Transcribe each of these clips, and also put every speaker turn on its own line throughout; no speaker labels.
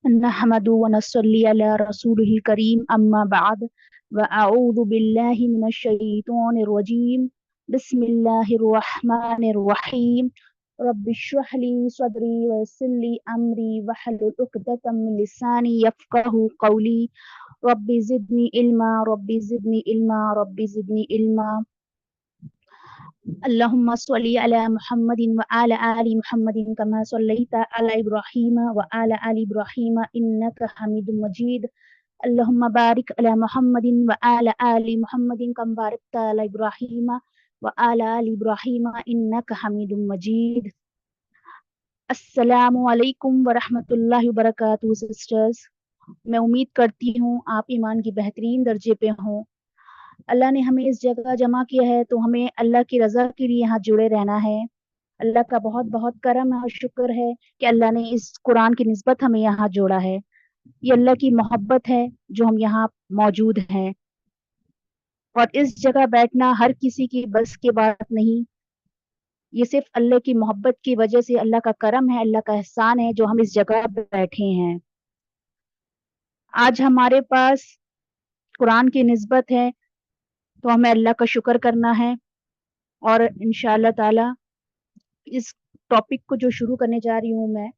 नहमदु व नस्सल्ली अला रसूलिल करीम अम्मा बाद व अऊज़ु बिल्लाहि मिनश शैतानिर रजीम बिस्मिल्लाहिर रहमानिर रहीम रब्बिश्रह ली सदरी व यस्सिर ली अमरी वहलुल उक़दतम मिन लिसानी यफ़क़हू क़ौली रब्बि ज़िदनी इल्मा रब्बि ज़िदनी इल्मा रब्बि ज़िदनी इल्मा अल्लाहुम्मा स्वल्ली अला मुहम्मदिन व आला आलि मुहम्मदिन कमा सल्लैता अला इब्राहीम व आला आलि इब्राहीम इन्नका हमीदुम मजीद अल्लाहुम्मा बारिक अला मुहम्मदिन व आला आलि मुहम्मदिन कमा बारकता अला इब्राहीम व आला आलि इब्राहीम इन्नका हमीदुम मजीद। अस्सलामु अलैकुम व रहमतुल्लाहि व बरकातुहू सिस्टर्स। मैं उम्मीद करती हूँ आप ईमान की बेहतरीन दर्जे पे हों। अल्लाह ने हमें इस जगह जमा किया है तो हमें अल्लाह की रज़ा के लिए यहाँ जुड़े रहना है। अल्लाह का बहुत बहुत करम है और शुक्र है कि अल्लाह ने इस कुरान की निस्बत हमें यहाँ जोड़ा है। ये अल्लाह की मोहब्बत है जो हम यहाँ मौजूद हैं, और इस जगह बैठना हर किसी की बस की बात नहीं। ये सिर्फ अल्लाह की मोहब्बत की वजह से, अल्लाह का करम है, अल्लाह का एहसान है जो हम इस जगह बैठे हैं। आज हमारे पास कुरान की निस्बत है तो हमें अल्लाह का शुक्र करना है, और इंशाअल्लाह ताला इस टॉपिक को जो शुरू करने जा रही हूँ मैं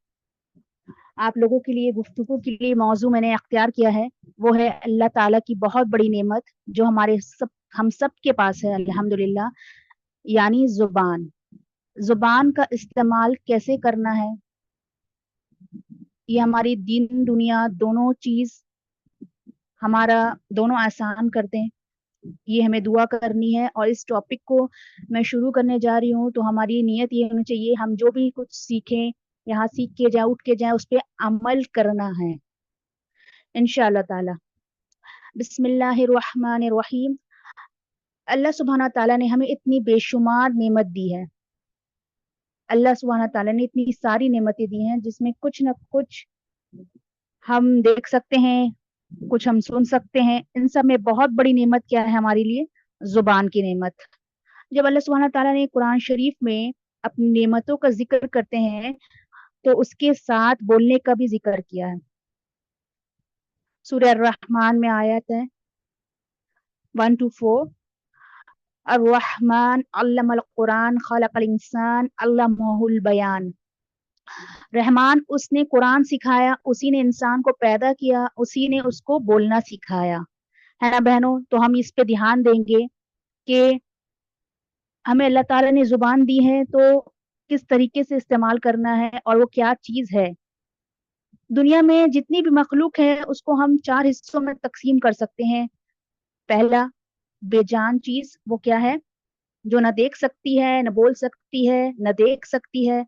आप लोगों के लिए, गुफ्तगू के लिए मौजू मैंने अख्तियार किया है, वो है अल्लाह ताला की बहुत बड़ी नेमत जो हम सब के पास है अल्हम्दुलिल्लाह, यानी जुबान। जुबान का इस्तेमाल कैसे करना है, ये हमारी दीन दुनिया दोनों चीज हमारा दोनों आसान कर दें, ये हमें दुआ करनी है। और इस टॉपिक को मैं शुरू करने जा रही हूँ तो हमारी नीयत ये होनी चाहिए, हम जो भी कुछ सीखें यहाँ सीख के जाए, उठ के जाए, उस पर अमल करना है इंशाअल्लाह ताला। बिस्मिल्लाहिर्रहमानिर्रहीम। अल्लाह सुब्हाना ताला ने हमें इतनी बेशुमार नेमत दी है। अल्लाह सुब्हाना ताला ने इतनी सारी नेमतें दी हैं जिसमें कुछ न कुछ हम देख सकते हैं, कुछ हम सुन सकते हैं। इन सब में बहुत बड़ी नेमत क्या है हमारे लिए? जुबान की नेमत। जब अल्लाह सुब्हाना ताला ने कुरान शरीफ में अपनी नेमतों का जिक्र करते हैं तो उसके साथ बोलने का भी जिक्र किया है। सूरह रहमान में आयत है 1 to 4, अर्रहमान अल्लमल कुरान खलकल इंसान अल्लमहुल बयान। रहमान, उसने कुरान सिखाया, उसी ने इंसान को पैदा किया, उसी ने उसको बोलना सिखाया। है ना बहनों? तो हम इस पे ध्यान देंगे कि हमें अल्लाह ताला ने जुबान दी है तो किस तरीके से इस्तेमाल करना है और वो क्या चीज है। दुनिया में जितनी भी मखलूक है उसको हम 4 हिस्सों में तकसीम कर सकते हैं। पहला, बेजान चीज, वो क्या है? जो न देख सकती है, न बोल सकती है, न देख सकती है,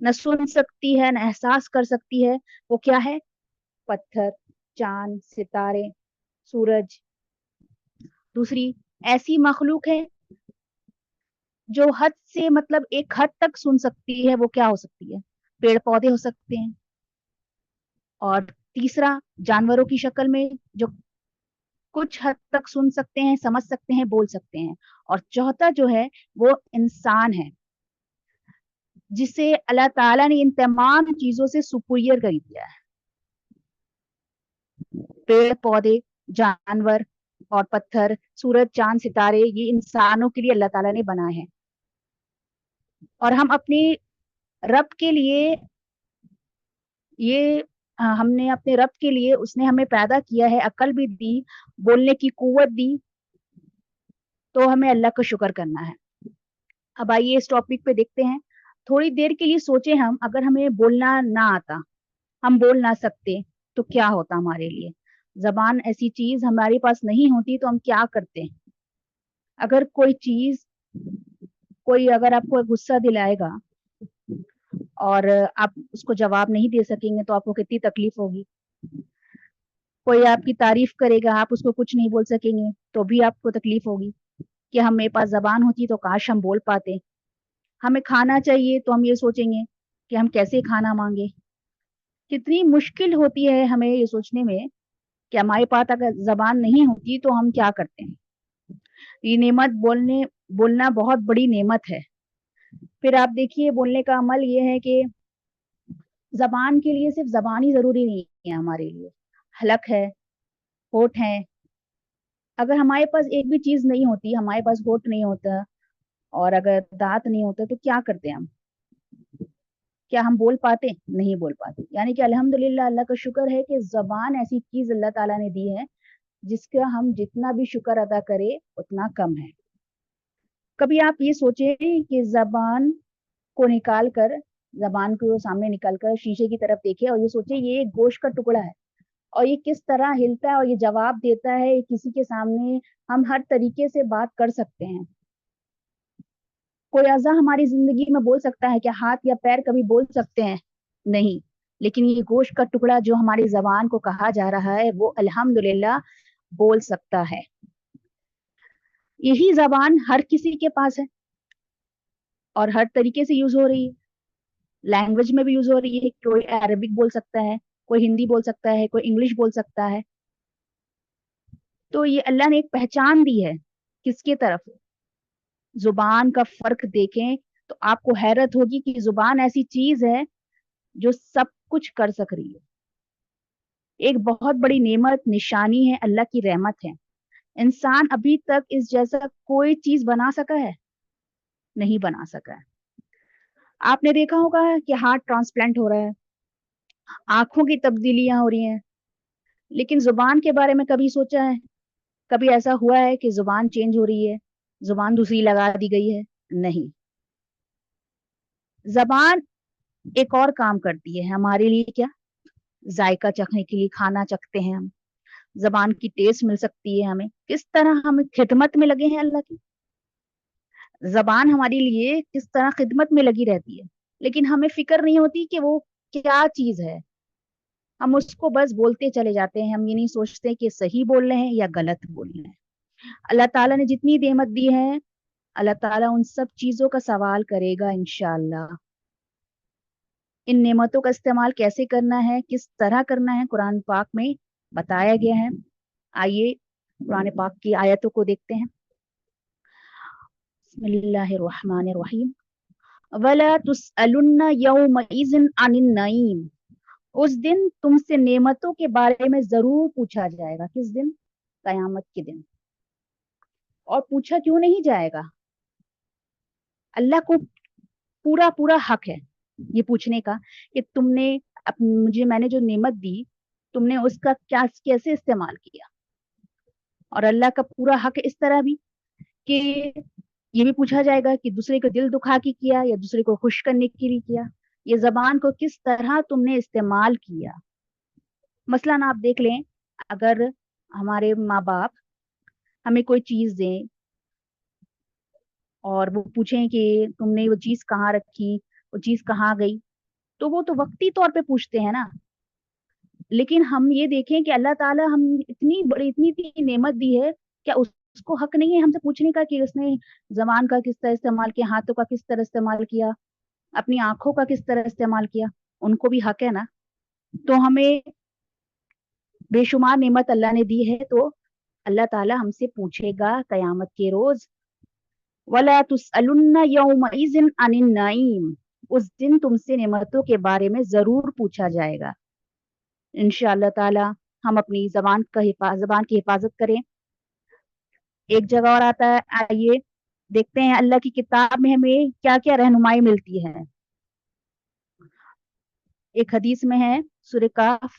न सुन सकती है, न एहसास कर सकती है, वो क्या है? पत्थर, चांद, सितारे, सूरज। दूसरी, ऐसी मखलूक है जो हद से, मतलब एक हद तक सुन सकती है, वो क्या हो सकती है? पेड़ पौधे हो सकते हैं। और तीसरा, जानवरों की शक्ल में जो कुछ हद तक सुन सकते हैं, समझ सकते हैं, बोल सकते हैं। और चौथा जो है वो इंसान है, जिसे अल्लाह ताला ने इन तमाम चीजों से सुपीरियर कर दिया है। पेड़ पौधे, जानवर और पत्थर, सूरज, चांद, सितारे, ये इंसानों के लिए अल्लाह ताला ने बनाए हैं। और हम अपने रब के लिए ये हमने अपने रब के लिए, उसने हमें पैदा किया है, अकल भी दी, बोलने की कुव्वत दी, तो हमें अल्लाह का शुक्र करना है। अब आइए इस टॉपिक पे देखते हैं। थोड़ी देर के लिए सोचे हम, अगर हमें बोलना ना आता, हम बोल ना सकते, तो क्या होता हमारे लिए? जबान ऐसी चीज हमारे पास नहीं होती तो हम क्या करते? अगर कोई चीज, कोई अगर आपको गुस्सा दिलाएगा और आप उसको जवाब नहीं दे सकेंगे तो आपको कितनी तकलीफ होगी। कोई आपकी तारीफ करेगा, आप उसको कुछ नहीं बोल सकेंगे तो भी आपको तकलीफ होगी। कि हम, मेरे पास जबान होती तो काश हम बोल पाते। हमें खाना चाहिए तो हम ये सोचेंगे कि हम कैसे खाना मांगे। कितनी मुश्किल होती है हमें ये सोचने में कि हमारे पास अगर जबान नहीं होती तो हम क्या करते हैं। ये नेमत, बोलना बहुत बड़ी नेमत है। फिर आप देखिए, बोलने का अमल ये है कि जबान के लिए सिर्फ जबान ही जरूरी नहीं है हमारे लिए, हलक है, होठ है। अगर हमारे पास एक भी चीज नहीं होती, हमारे पास होठ नहीं होता और अगर दांत नहीं होता, तो क्या करते हम? क्या हम बोल पाते? नहीं बोल पाते। यानी कि अल्हम्दुलिल्लाह, अल्लाह का शुक्र है कि जबान ऐसी चीज अल्लाह ताला ने दी है जिसका हम जितना भी शुक्र अदा करें उतना कम है। कभी आप ये सोचे कि जबान को सामने निकाल कर शीशे की तरफ देखे और ये सोचे ये एक गोश्त का टुकड़ा है और ये किस तरह हिलता है और ये जवाब देता है किसी के सामने। हम हर तरीके से बात कर सकते हैं। कोई अज़ा हमारी जिंदगी में बोल सकता है? क्या हाथ या पैर कभी बोल सकते हैं? नहीं। लेकिन ये गोश्त का टुकड़ा जो हमारी जबान को कहा जा रहा है वो अल्हम्दुलिल्लाह बोल सकता है। यही जबान हर किसी के पास है और हर तरीके से यूज हो रही है। लैंग्वेज में भी यूज हो रही है। कोई अरबिक बोल सकता है, कोई हिंदी बोल सकता है, कोई इंग्लिश बोल सकता है। तो ये अल्लाह ने एक पहचान दी है किसके तरफ? जुबान का फर्क देखें तो आपको हैरत होगी कि जुबान ऐसी चीज है जो सब कुछ कर सक रही है। एक बहुत बड़ी नेमत, निशानी है, अल्लाह की रहमत है। इंसान अभी तक इस जैसा कोई चीज बना सका है? नहीं बना सका है। आपने देखा होगा कि हार्ट ट्रांसप्लांट हो रहा है, आंखों की तब्दीलियां हो रही हैं, लेकिन जुबान के बारे में कभी सोचा है? कभी ऐसा हुआ है कि जुबान चेंज हो रही है, जुबान दूसरी लगा दी गई है? नहीं। जबान एक और काम करती है हमारे लिए। क्या? जायका चखने के लिए खाना चखते हैं हम, जबान की टेस्ट मिल सकती है हमें। किस तरह हम खिदमत में लगे हैं अल्लाह की। जबान हमारे लिए किस तरह खिदमत में लगी रहती है, लेकिन हमें फिक्र नहीं होती कि वो क्या चीज है। हम उसको बस बोलते चले जाते हैं। हम ये नहीं सोचते कि सही बोल रहे हैं या गलत बोल रहे हैं। अल्लाह ताला ने जितनी नेमत दी है, अल्लाह ताला उन सब चीजों का सवाल करेगा इंशाअल्लाह। इन नेमतों का इस्तेमाल कैसे करना है, किस तरह करना है, कुरान पाक में बताया गया है। आइए कुरान पाक की आयतों को देखते हैं। बिस्मिल्लाहिर्रहमानिर्रहीम। वला तुसअलुन्ना यौमइज़िन अनिन नईम। उस दिन तुमसे नेमतों के बारे में जरूर पूछा जाएगा। किस दिन? कयामत के दिन। और पूछा क्यों नहीं जाएगा? अल्लाह को पूरा पूरा हक है ये पूछने का कि तुमने मुझे मैंने जो नेमत दी, तुमने उसका क्या कैसे इस्तेमाल किया। और अल्लाह का पूरा हक है इस तरह भी कि ये भी पूछा जाएगा कि दूसरे को दिल दुखा के किया या दूसरे को खुश करने के लिए किया। ये जबान को किस तरह तुमने इस्तेमाल किया। मसलन आप देख लें, अगर हमारे माँ बाप हमें कोई चीज दें और वो पूछें कि तुमने वो चीज कहाँ रखी, वो चीज कहाँ गई, तो वो तो वक्ती तौर पे पूछते हैं ना। लेकिन हम ये देखें कि अल्लाह ताला हम इतनी बड़ी इतनी नेमत दी है, क्या उसको हक नहीं है हमसे पूछने का कि उसने जबान का किस तरह इस्तेमाल किया, हाथों का किस तरह इस्तेमाल किया, अपनी आंखों का किस तरह इस्तेमाल किया? उनको भी हक है ना। तो हमें बेशुमार नेमत अल्लाह ने दी है, तो अल्लाह ताला हमसे पूछेगा कयामत के रोज। वला तुसअलुन्ना यौमइज़िन अनिन नईम। उस दिन तुमसे नेमतों के बारे में जरूर पूछा जाएगा इंशाअल्लाह ताला। हम अपनी जबान की हिफाजत करें। एक जगह और आता है, आइए देखते हैं अल्लाह की किताब में हमें क्या क्या रहनुमाई मिलती है। एक हदीस में है सूरह काफ,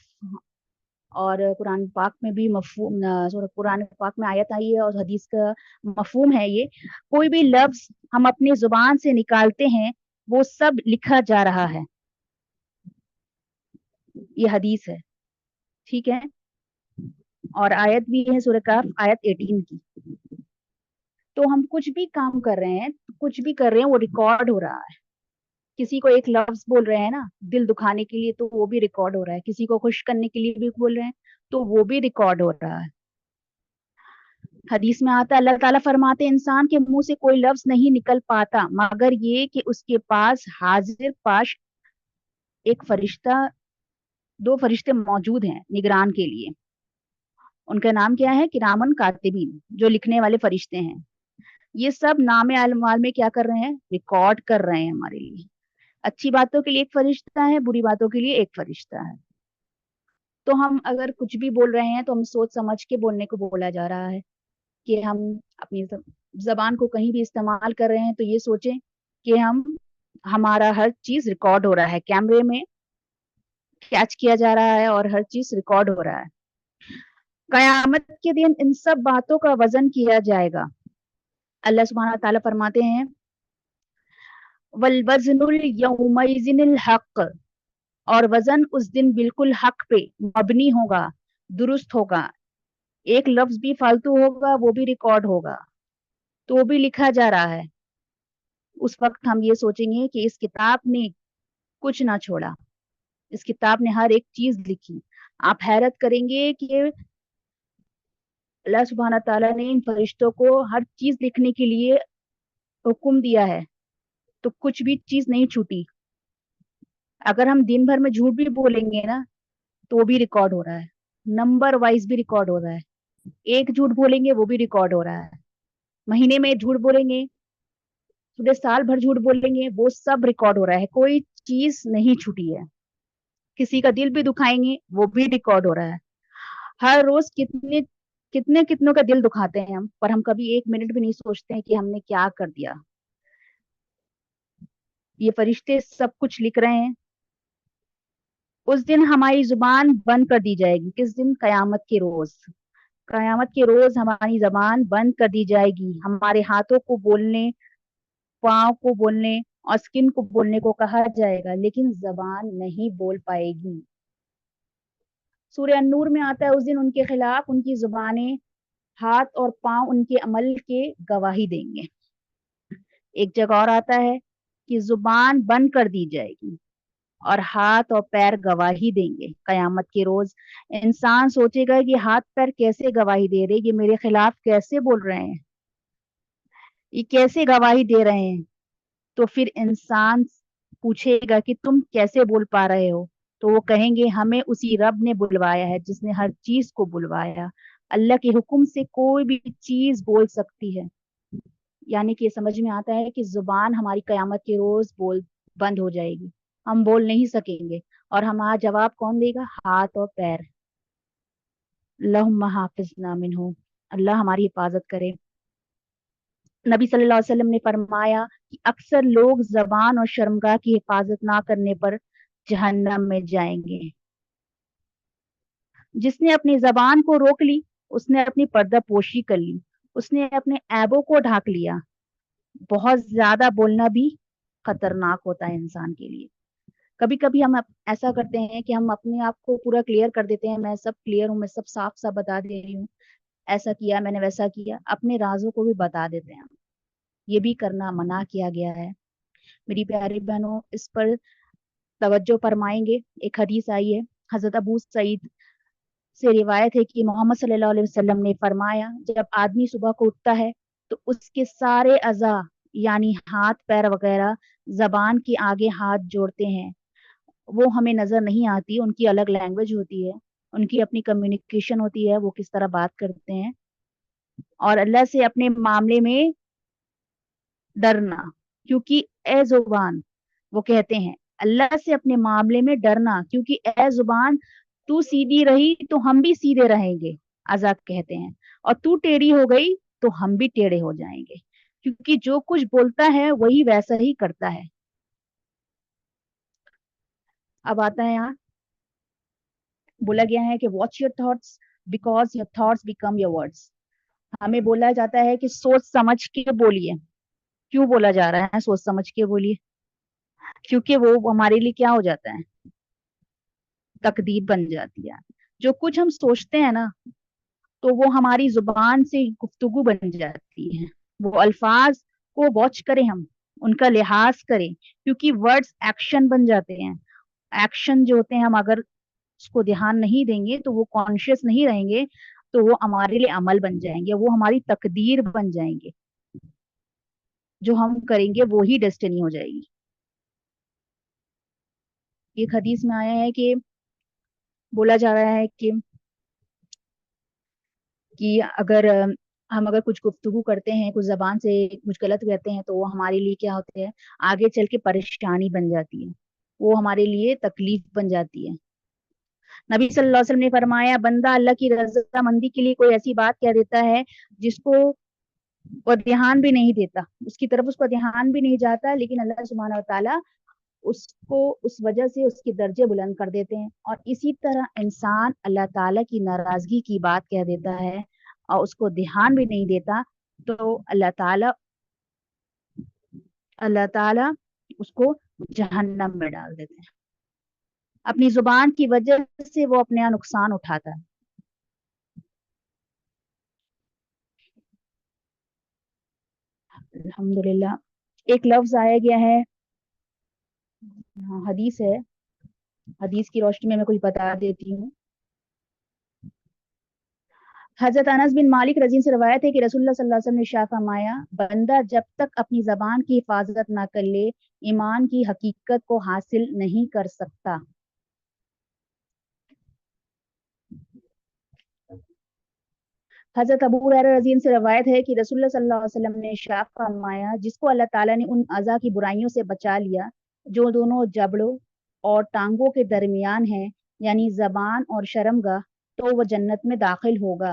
और कुरान पाक में भी मफहूम, कुरान पाक में आयत आई है और हदीस का मफहूम है ये। कोई भी लफ्ज हम अपनी जुबान से निकालते हैं वो सब लिखा जा रहा है। ये हदीस है, ठीक है। और आयत भी है सूरह काफ आयत 18 की। तो हम कुछ भी काम कर रहे हैं, कुछ भी कर रहे हैं, वो रिकॉर्ड हो रहा है। किसी को एक लफ्ज बोल रहे हैं ना दिल दुखाने के लिए, तो वो भी रिकॉर्ड हो रहा है। किसी को खुश करने के लिए भी बोल रहे हैं, तो वो भी रिकॉर्ड हो रहा है। हदीस में आता है, अल्लाह ताला फरमाते हैं, इंसान के मुंह से कोई लफ्ज नहीं निकल पाता मगर ये कि उसके पास हाजिर पाश एक फरिश्ता, दो फरिश्ते मौजूद हैं निगरान के लिए। उनका नाम क्या है? किरामन कातिबीन, जो लिखने वाले फरिश्ते हैं। ये सब नामे अमाल में क्या कर रहे हैं? रिकॉर्ड कर रहे हैं हमारे लिए। अच्छी बातों के लिए एक फरिश्ता है, बुरी बातों के लिए एक फरिश्ता है। तो हम अगर कुछ भी बोल रहे हैं तो हम सोच समझ के बोलने को बोला जा रहा है कि हम अपनी जबान को कहीं भी इस्तेमाल कर रहे हैं तो ये सोचें कि हमारा हर चीज रिकॉर्ड हो रहा है, कैमरे में कैच किया जा रहा है और हर चीज रिकॉर्ड हो रहा है। कयामत के दिन इन सब बातों का वजन किया जाएगा। अल्लाह सुब्हानहू व तआला फरमाते हैं, वल वज़नुल यौमइज़िनिल हक़, और वजन उस दिन बिल्कुल हक पे मबनी होगा, दुरुस्त होगा। एक लफ्ज भी फालतू होगा वो भी रिकॉर्ड होगा, तो वो भी लिखा जा रहा है। उस वक्त हम ये सोचेंगे कि इस किताब ने कुछ ना छोड़ा, इस किताब ने हर एक चीज लिखी। आप हैरत करेंगे कि अल्लाह सुब्हानहू तआला ने इन फरिश्तों को हर चीज लिखने के लिए हुक्म दिया है, तो कुछ भी चीज नहीं छूटी। अगर हम दिन भर में झूठ भी बोलेंगे ना तो वो भी रिकॉर्ड हो रहा है, नंबर वाइज भी रिकॉर्ड हो रहा है। एक झूठ बोलेंगे वो भी रिकॉर्ड हो रहा है, महीने में झूठ बोलेंगे, पूरे साल भर झूठ बोलेंगे, वो सब रिकॉर्ड हो रहा है, कोई चीज नहीं छूटी है। किसी का दिल भी दुखाएंगे वो भी रिकॉर्ड हो रहा है। हर रोज कितने कितने कितनों का दिल दुखाते हैं हम, पर हम कभी एक मिनट भी नहीं सोचते हैं कि हमने क्या कर दिया। ये फरिश्ते सब कुछ लिख रहे हैं। उस दिन हमारी जुबान बंद कर दी जाएगी। किस दिन? कयामत के रोज। कयामत के रोज हमारी जबान बंद कर दी जाएगी। हमारे हाथों को बोलने, पाँव को बोलने और स्किन को बोलने को कहा जाएगा, लेकिन जबान नहीं बोल पाएगी। सूर्य अन्नूर में आता है, उस दिन उनके खिलाफ उनकी जुबानें, हाथ और पांव उनके अमल के गवाही देंगे। एक जगह और आता है कि जुबान बंद कर दी जाएगी और हाथ और पैर गवाही देंगे। कयामत के रोज इंसान सोचेगा कि हाथ पैर कैसे गवाही दे रहे, ये मेरे खिलाफ कैसे बोल रहे हैं, ये कैसे गवाही दे रहे हैं। तो फिर इंसान पूछेगा कि तुम कैसे बोल पा रहे हो, तो वो कहेंगे हमें उसी रब ने बुलवाया है जिसने हर चीज को बुलवाया। अल्लाह के हुक्म से कोई भी चीज बोल सकती है। यानी कि ये समझ में आता है कि जुबान हमारी कयामत के रोज बोल बंद हो जाएगी, हम बोल नहीं सकेंगे। और हमारा जवाब कौन देगा? हाथ और पैर। अल्लाहुम्मा हाफिजना मिन्हु, अल्लाह हमारी हिफाजत करे। नबी सल्लल्लाहु अलैहि वसल्लम ने फरमाया कि अक्सर लोग जबान और शर्मगाह की हिफाजत ना करने पर जहन्नम में जाएंगे। जिसने अपनी जबान को रोक ली उसने अपनी पर्दा पोशी कर ली, उसने अपने ऐबों को ढाक लिया। बहुत ज्यादा बोलना भी खतरनाक होता है इंसान के लिए। कभी कभी हम ऐसा करते हैं कि हम अपने आप को पूरा क्लियर कर देते हैं, मैं सब क्लियर हूँ, मैं सब साफ साफ बता दे रही हूँ, ऐसा किया मैंने, वैसा किया, अपने राजों को भी बता देते हैं। ये भी करना मना किया गया है। मेरी प्यारी बहनों, इस पर तवज्जो फरमाएंगे। एक हदीस आई है, हजरत अबू सईद से रिवायत है कि मोहम्मद सल्लल्लाहु अलैहि वसल्लम ने फरमाया, जब आदमी सुबह को उठता है तो उसके सारे अज़ा यानी हाथ पैर वगैरह जबान के आगे हाथ जोड़ते हैं। वो हमें नजर नहीं आती, उनकी अलग लैंग्वेज होती है, उनकी अपनी कम्युनिकेशन होती है, वो किस तरह बात करते हैं। और अल्लाह से अपने मामले में डरना, क्योंकि ए जुबान, वो कहते हैं अल्लाह से अपने मामले में डरना, क्योंकि ए जुबान तू सीधी रही तो हम भी सीधे रहेंगे, आजाद कहते हैं, और तू टेढ़ी हो गई तो हम भी टेढ़े हो जाएंगे, क्योंकि जो कुछ बोलता है वही वैसा ही करता है। अब आता है यहाँ, बोला गया है कि watch your thoughts because your thoughts become your words. हमें बोला जाता है कि सोच समझ के बोलिए। क्यों बोला जा रहा है सोच समझ के बोलिए? क्योंकि वो हमारे लिए क्या हो जाता है? तकदीर बन जाती है। जो कुछ हम सोचते हैं ना, तो वो हमारी जुबान से गुफ्तगू बन जाती है। वो अल्फाज को वॉच करें हम, उनका लिहाज करें, क्योंकि वर्ड्स एक्शन बन जाते हैं। एक्शन जो होते हैं, हम अगर उसको ध्यान नहीं देंगे तो वो कॉन्शियस नहीं रहेंगे, तो वो हमारे लिए अमल बन जाएंगे, वो हमारी तकदीर बन जाएंगे। जो हम करेंगे वो ही डेस्टिनी हो जाएगी। एक हदीस में आया है कि बोला जा रहा है कि अगर हम अगर कुछ गुफ्तगू करते हैं, कुछ जबान से कुछ गलत कहते हैं, तो वो हमारे लिए क्या होते हैं, आगे चल के परेशानी बन जाती है, वो हमारे लिए तकलीफ बन जाती है। नबी सल्लल्लाहु अलैहि वसल्लम ने फरमाया, बंदा अल्लाह की रजामंदी के लिए कोई ऐसी बात कह देता है जिसको वो ध्यान भी नहीं देता, उसकी तरफ उसका ध्यान भी नहीं जाता, लेकिन अल्लाह सुब्हानहू व तआला उसको उस वजह से उसके दर्जे बुलंद कर देते हैं। और इसी तरह इंसान अल्लाह ताला की नाराजगी की बात कह देता है और उसको ध्यान भी नहीं देता, तो अल्लाह ताला उसको जहन्नम में डाल देते हैं। अपनी जुबान की वजह से वो अपने यहाँ नुकसान उठाता है। अल्हम्दुलिल्लाह। एक लफ्ज आया गया है, हाँ, हदीस है, हदीस की रोशनी में मैं कुछ बता देती हूँ। हजरत अनस बिन मालिक रजी से रवायत है कि रसूलुल्लाह सल्लल्लाहु अलैहि वसल्लम ने इरशाद फरमाया, बंदा जब तक अपनी जबान की हिफाजत ना कर ले, ईमान की हकीकत को हासिल नहीं कर सकता। हजरत अबू हुरैरा रजी से रवायत है कि रसूलुल्लाह सल्लल्लाहु अलैहि वसल्लम ने इरशाद फरमाया, जिसको अल्लाह ताला ने उन अज़ा की बुराइयों से बचा लिया जो दोनों जबड़ों और टांगों के दरमियान है, यानी जबान और शर्मगाह, तो वह जन्नत में दाखिल होगा।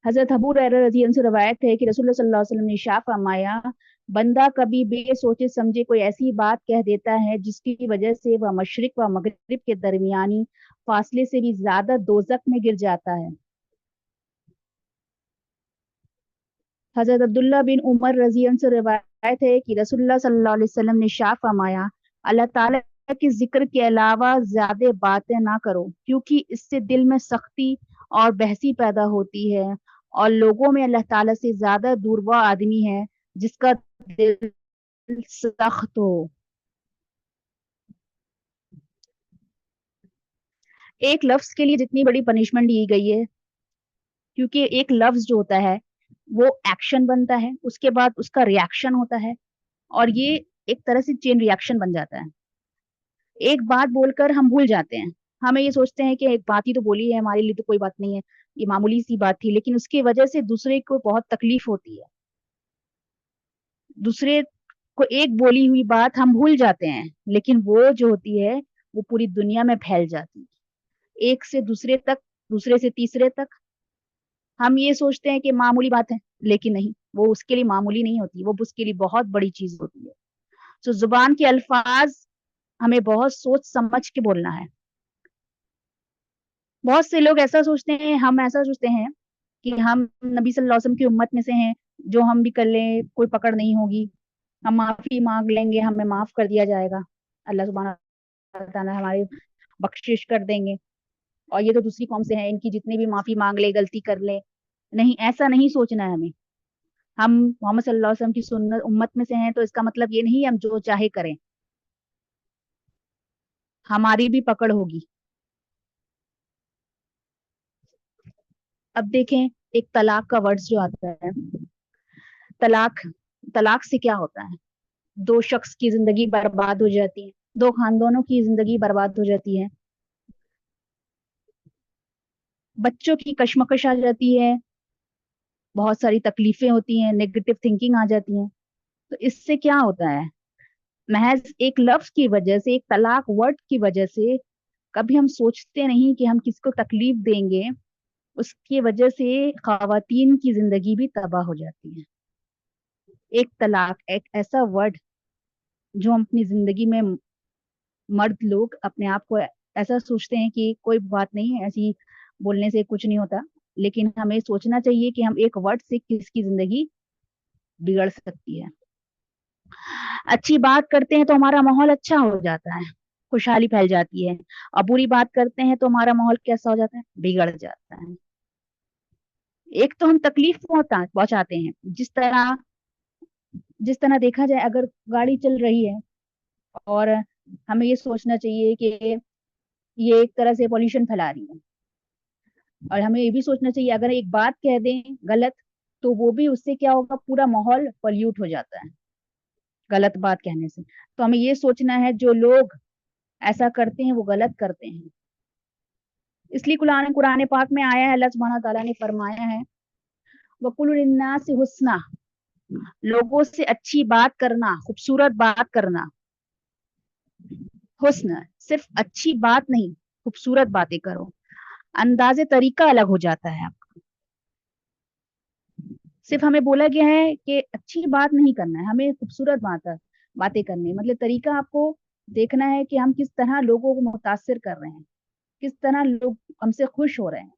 हजरत अबू हुरैरा रजी अल्लाह से रवायत है कि रसूलुल्लाह सल्लल्लाहु अलैहि वसल्लम ने इरशाद फरमाया, बंदा कभी बेसोचे समझे कोई ऐसी बात कह देता है जिसकी वजह से वह मशरिक व मगरिब के दरमियानी फासले से भी ज्यादा दोजक में गिर जाता है। हजरत अब्दुल्ला बिन उमर रजी अल्लाह से रवायत है कि रसूलुल्लाह सल्लल्लाहु अलैहि वसल्लम ने इरशाद फरमाया, अल्लाह ताला के जिक्र के अलावा ज्यादा बातें ना करो, क्योंकि इससे दिल में सख्ती और बहसी पैदा होती है, और लोगों में अल्लाह ताला से ज्यादा दूर वह आदमी है जिसका दिल सख्त हो। एक लफ्ज के लिए जितनी बड़ी पनिशमेंट दी गई है, क्योंकि एक लफ्ज जो होता है वो एक्शन बनता है, उसके बाद उसका रिएक्शन होता है, और ये एक तरह से चेन रिएक्शन बन जाता है। एक बात बोलकर हम भूल जाते हैं, हमें ये सोचते हैं कि एक बात ही तो बोली है, हमारे लिए तो कोई बात नहीं है, ये मामूली सी बात थी, लेकिन उसकी वजह से दूसरे को बहुत तकलीफ होती है। दूसरे को एक बोली हुई बात हम भूल जाते हैं, लेकिन वो जो होती है वो पूरी दुनिया में फैल जाती है, एक से दूसरे तक, दूसरे से तीसरे तक। हम ये सोचते हैं कि मामूली बात है, लेकिन नहीं, वो उसके लिए मामूली नहीं होती, वो उसके लिए बहुत बड़ी चीज होती है। तो जुबान के अल्फाज हमें बहुत सोच समझ के बोलना है। बहुत से लोग ऐसा सोचते हैं, हम ऐसा सोचते हैं कि हम नबी सल्लल्लाहु अलैहि वसल्लम की उम्मत में से हैं, जो हम भी कर लें कोई पकड़ नहीं होगी, हम माफी मांग लेंगे, हमें माफ कर दिया जाएगा, अल्लाह सुब्हानहू व तआला हमारी बख्शिश कर देंगे, और ये तो दूसरी कौम से हैं, इनकी जितनी भी माफी मांग ले, गलती कर ले। नहीं, ऐसा नहीं सोचना है हमें। हम मोहम्मद सल्लल्लाहु अलैहि वसल्लम की सुन्नत उम्मत में से हैं, तो इसका मतलब ये नहीं है हम जो चाहे करें, हमारी भी पकड़ होगी। अब देखें, एक तलाक का वर्ड्स जो आता है, तलाक, तलाक से क्या होता है, दो शख्स की जिंदगी बर्बाद हो जाती है, दो खानदानों की जिंदगी बर्बाद हो जाती है, बच्चों की कश्मकश आ जाती है, बहुत सारी तकलीफें होती हैं, नेगेटिव थिंकिंग आ जाती है। तो इससे क्या होता है, महज एक लफ्ज की वजह से, एक तलाक वर्ड की वजह से, कभी हम सोचते नहीं कि हम किसको तकलीफ देंगे, उसकी वजह से खवातीन की जिंदगी भी तबाह हो जाती है। एक तलाक एक ऐसा वर्ड जो हम अपनी जिंदगी में, मर्द लोग अपने आप को ऐसा सोचते हैं कि कोई बात नहीं है, ऐसी बोलने से कुछ नहीं होता, लेकिन हमें सोचना चाहिए कि हम एक वर्ड से किसकी जिंदगी बिगड़ सकती है। अच्छी बात करते हैं तो हमारा माहौल अच्छा हो जाता है, खुशहाली फैल जाती है, और बुरी बात करते हैं तो हमारा माहौल कैसा हो जाता है, बिगड़ जाता है। एक तो हम तकलीफ पहुंचाते हैं, जिस तरह देखा जाए, अगर गाड़ी चल रही है और हमें ये सोचना चाहिए कि ये एक तरह से पॉल्यूशन फैला रही है, और हमें ये भी सोचना चाहिए अगर एक बात कह दें गलत, तो वो भी उससे क्या होगा, पूरा माहौल पॉल्यूट हो जाता है, गलत बात कहने से। तो हमें ये सोचना है जो लोग ऐसा करते हैं वो गलत करते हैं। इसलिए कुरान पाक में आया है, अल्लाह सुब्हानहू व तआला ने फरमाया है, वकुलु लिन्नासि हुस्ना, लोगों से अच्छी बात करना, खूबसूरत बात करना। हुस्न सिर्फ अच्छी बात नहीं, खूबसूरत बातें करो। अंदाजे तरीका अलग हो जाता है आपका। सिर्फ हमें बोला गया है कि अच्छी बात नहीं करना है, हमें खूबसूरत बातें करनी है। मतलब तरीका आपको देखना है कि हम किस तरह लोगों को मुतासिर कर रहे हैं, किस तरह लोग हमसे खुश हो रहे हैं।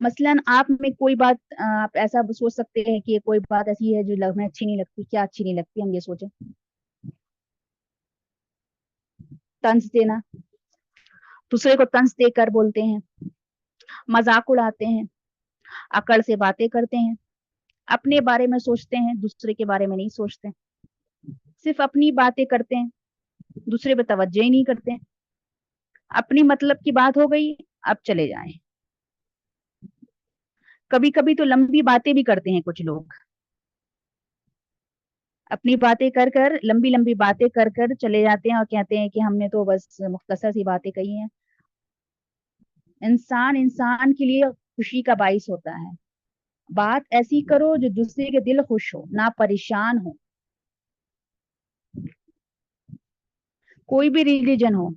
मसलन आप में कोई बात, आप ऐसा सोच सकते हैं कि ये कोई बात ऐसी है जो हमें अच्छी नहीं लगती। क्या अच्छी नहीं लगती? हम ये सोचें, तंज देना, दूसरे को तंज देकर बोलते हैं, मजाक उड़ाते हैं, अकड़ से बातें करते हैं, अपने बारे में सोचते हैं, दूसरे के बारे में नहीं सोचते, सिर्फ अपनी बातें करते हैं, दूसरे पे तवज्जो ही नहीं करते हैं। अपनी मतलब की बात हो गई, अब चले जाएं। कभी कभी तो लंबी बातें भी करते हैं कुछ लोग, अपनी बातें कर कर, लंबी लंबी बातें कर कर चले जाते हैं और कहते हैं कि हमने तो बस मुख्तसर सी बातें कही हैं। इंसान इंसान के लिए खुशी का बाइस होता है। बात ऐसी करो जो दूसरे के दिल खुश हो, ना परेशान हो। कोई भी रिलीजन हो,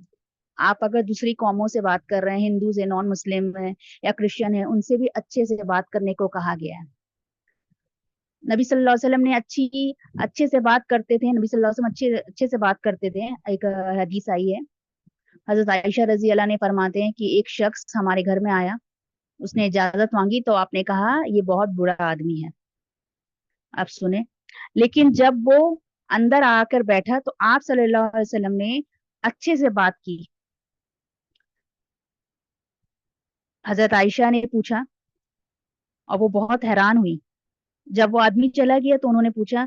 आप अगर दूसरी कौमों से बात कर रहे हैं, हिंदू से, नॉन मुस्लिम है या क्रिश्चियन है, उनसे भी अच्छे से बात करने को कहा गया है। नबी सल्लल्लाहु अलैहि वसल्लम ने अच्छे से बात करते थे। नबी सल्लल्लाहु अलैहि वसल्लम अच्छे अच्छे से बात करते थे। एक हदीस आई है, हजरत आयशा रजी अल्लाह ने फरमाते हैं कि एक शख्स हमारे घर में आया, उसने इजाजत मांगी तो आपने कहा ये बहुत बुरा आदमी है। आप सुने, लेकिन जब वो अंदर आकर बैठा तो आप सल्लल्लाहु अलैहि वसल्लम ने अच्छे से बात की। हजरत आयशा ने पूछा और वो बहुत हैरान हुई। जब वो आदमी चला गया तो उन्होंने पूछा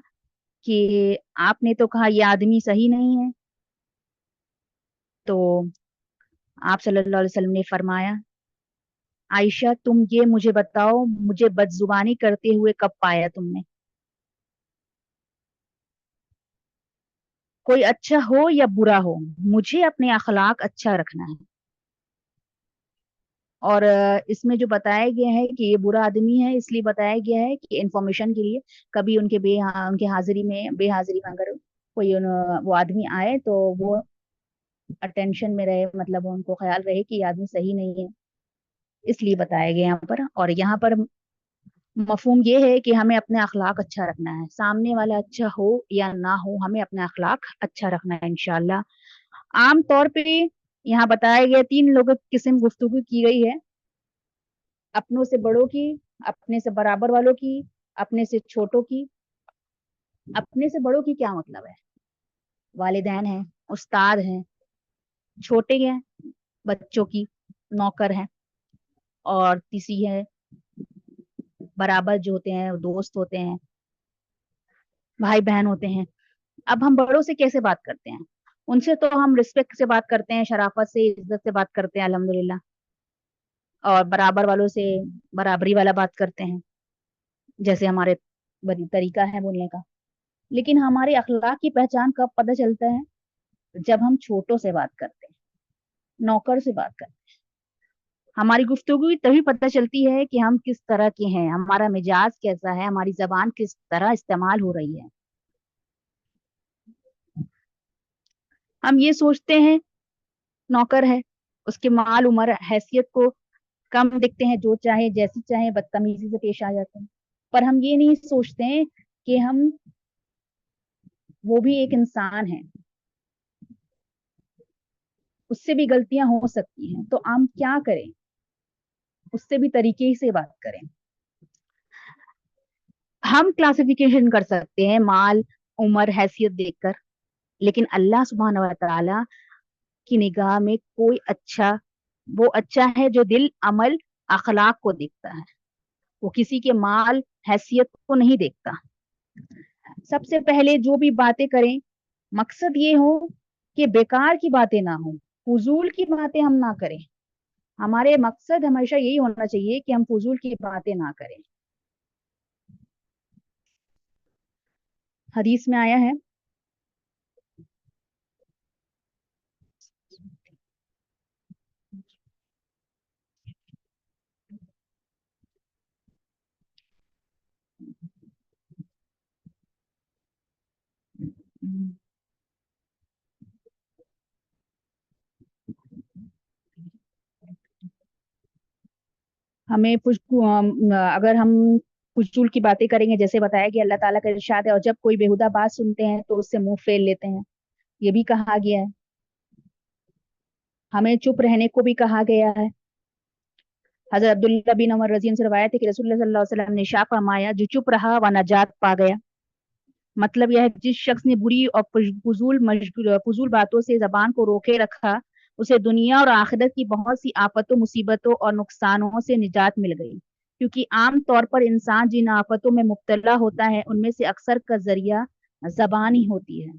कि आपने तो कहा ये आदमी सही नहीं है। तो आप सल्लल्लाहु अलैहि वसल्लम ने फरमाया, आयशा तुम ये मुझे बताओ, मुझे बदजुबानी करते हुए कब पाया तुमने? कोई अच्छा हो या बुरा हो, मुझे अपने अखलाक अच्छा रखना है। और इसमें जो बताया गया है कि ये बुरा आदमी है, इसलिए बताया गया है कि इंफॉर्मेशन के लिए, कभी उनके हाजिरी में, बेहाजिरी में अगर कोई वो आदमी आए तो वो अटेंशन में रहे, मतलब उनको ख्याल रहे कि ये आदमी सही नहीं है, इसलिए बताया गया यहाँ पर। और यहाँ पर मफहूम ये है कि हमें अपने अखलाक अच्छा रखना है, सामने वाला अच्छा हो या ना हो, हमें अपने अखलाक अच्छा रखना है इंशाल्लाह। आम तौर पे यहाँ बताया गया 3 लोगों की किस्म गुफ्तगू की गई है, अपनों से बड़ों की, अपने से बराबर वालों की, अपने से छोटों की। अपने से बड़ों की क्या मतलब है? वालिदैन हैं, उस्ताद हैं। छोटे हैं, बच्चों की, नौकर हैं। और तीसरी है बराबर जो होते हैं, दोस्त होते हैं, भाई बहन होते हैं। अब हम बड़ों से कैसे बात करते हैं? उनसे तो हम रिस्पेक्ट से बात करते हैं, शराफत से, इज्जत से बात करते हैं अल्हम्दुलिल्लाह। और बराबर वालों से बराबरी वाला बात करते हैं, जैसे हमारे तरीका है बोलने का। लेकिन हमारे अखलाक की पहचान कब पता चलता है? जब हम छोटों से बात करते हैं, नौकर से बात करते हैं। हमारी गुफ्तगू भी तभी पता चलती है कि हम किस तरह के हैं, हमारा मिजाज कैसा है, हमारी जबान किस तरह इस्तेमाल हो रही है। हम ये सोचते हैं नौकर है, उसके माल उमर हैसियत को कम दिखते हैं, जो चाहे जैसी चाहे बदतमीजी से पेश आ जाते हैं। पर हम ये नहीं सोचते हैं कि हम, वो भी एक इंसान है, उससे भी गलतियां हो सकती हैं। तो हम क्या करें? उससे भी तरीके से बात करें। हम क्लासिफिकेशन कर सकते हैं माल, उम्र, हैसियत देखकर, लेकिन अल्लाह सुब्हानहू व तआला की निगाह में कोई अच्छा, वो अच्छा है जो दिल, अमल, अखलाक को देखता है। वो किसी के माल, हैसियत को नहीं देखता। सबसे पहले जो भी बातें करें, मकसद ये हो कि बेकार की बातें ना हो, फजूल की बातें हम ना करें। हमारे मकसद हमेशा यही होना चाहिए कि हम फजूल की बातें ना करें। حدیث میں آیا ہے ہمیں اگر ہم فضول کی باتیں کریں گے، جیسے بتایا کہ اللہ تعالیٰ کا ارشاد ہے، اور جب کوئی بےہودہ بات سنتے ہیں تو اس سے منہ پھیر لیتے ہیں، یہ بھی کہا گیا ہے۔ ہمیں چپ رہنے کو بھی کہا گیا ہے۔ حضرت عبداللہ بن عمر رضی اللہ عنہ سے روایت ہے کہ رسول اللہ صلی اللہ علیہ وسلم نے ارشاد فرمایا، جو چپ رہا وہ نجات پا گیا۔ مطلب یہ ہے جس شخص نے بری اور فضول باتوں سے زبان کو روکے رکھا، اسے دنیا اور آخرت کی بہت سی آفتوں، مصیبتوں اور نقصانوں سے نجات مل گئی، کیونکہ عام طور پر انسان جن آفتوں میں مبتلا ہوتا ہے ان میں سے اکثر کا ذریعہ زبان ہی ہوتی ہے۔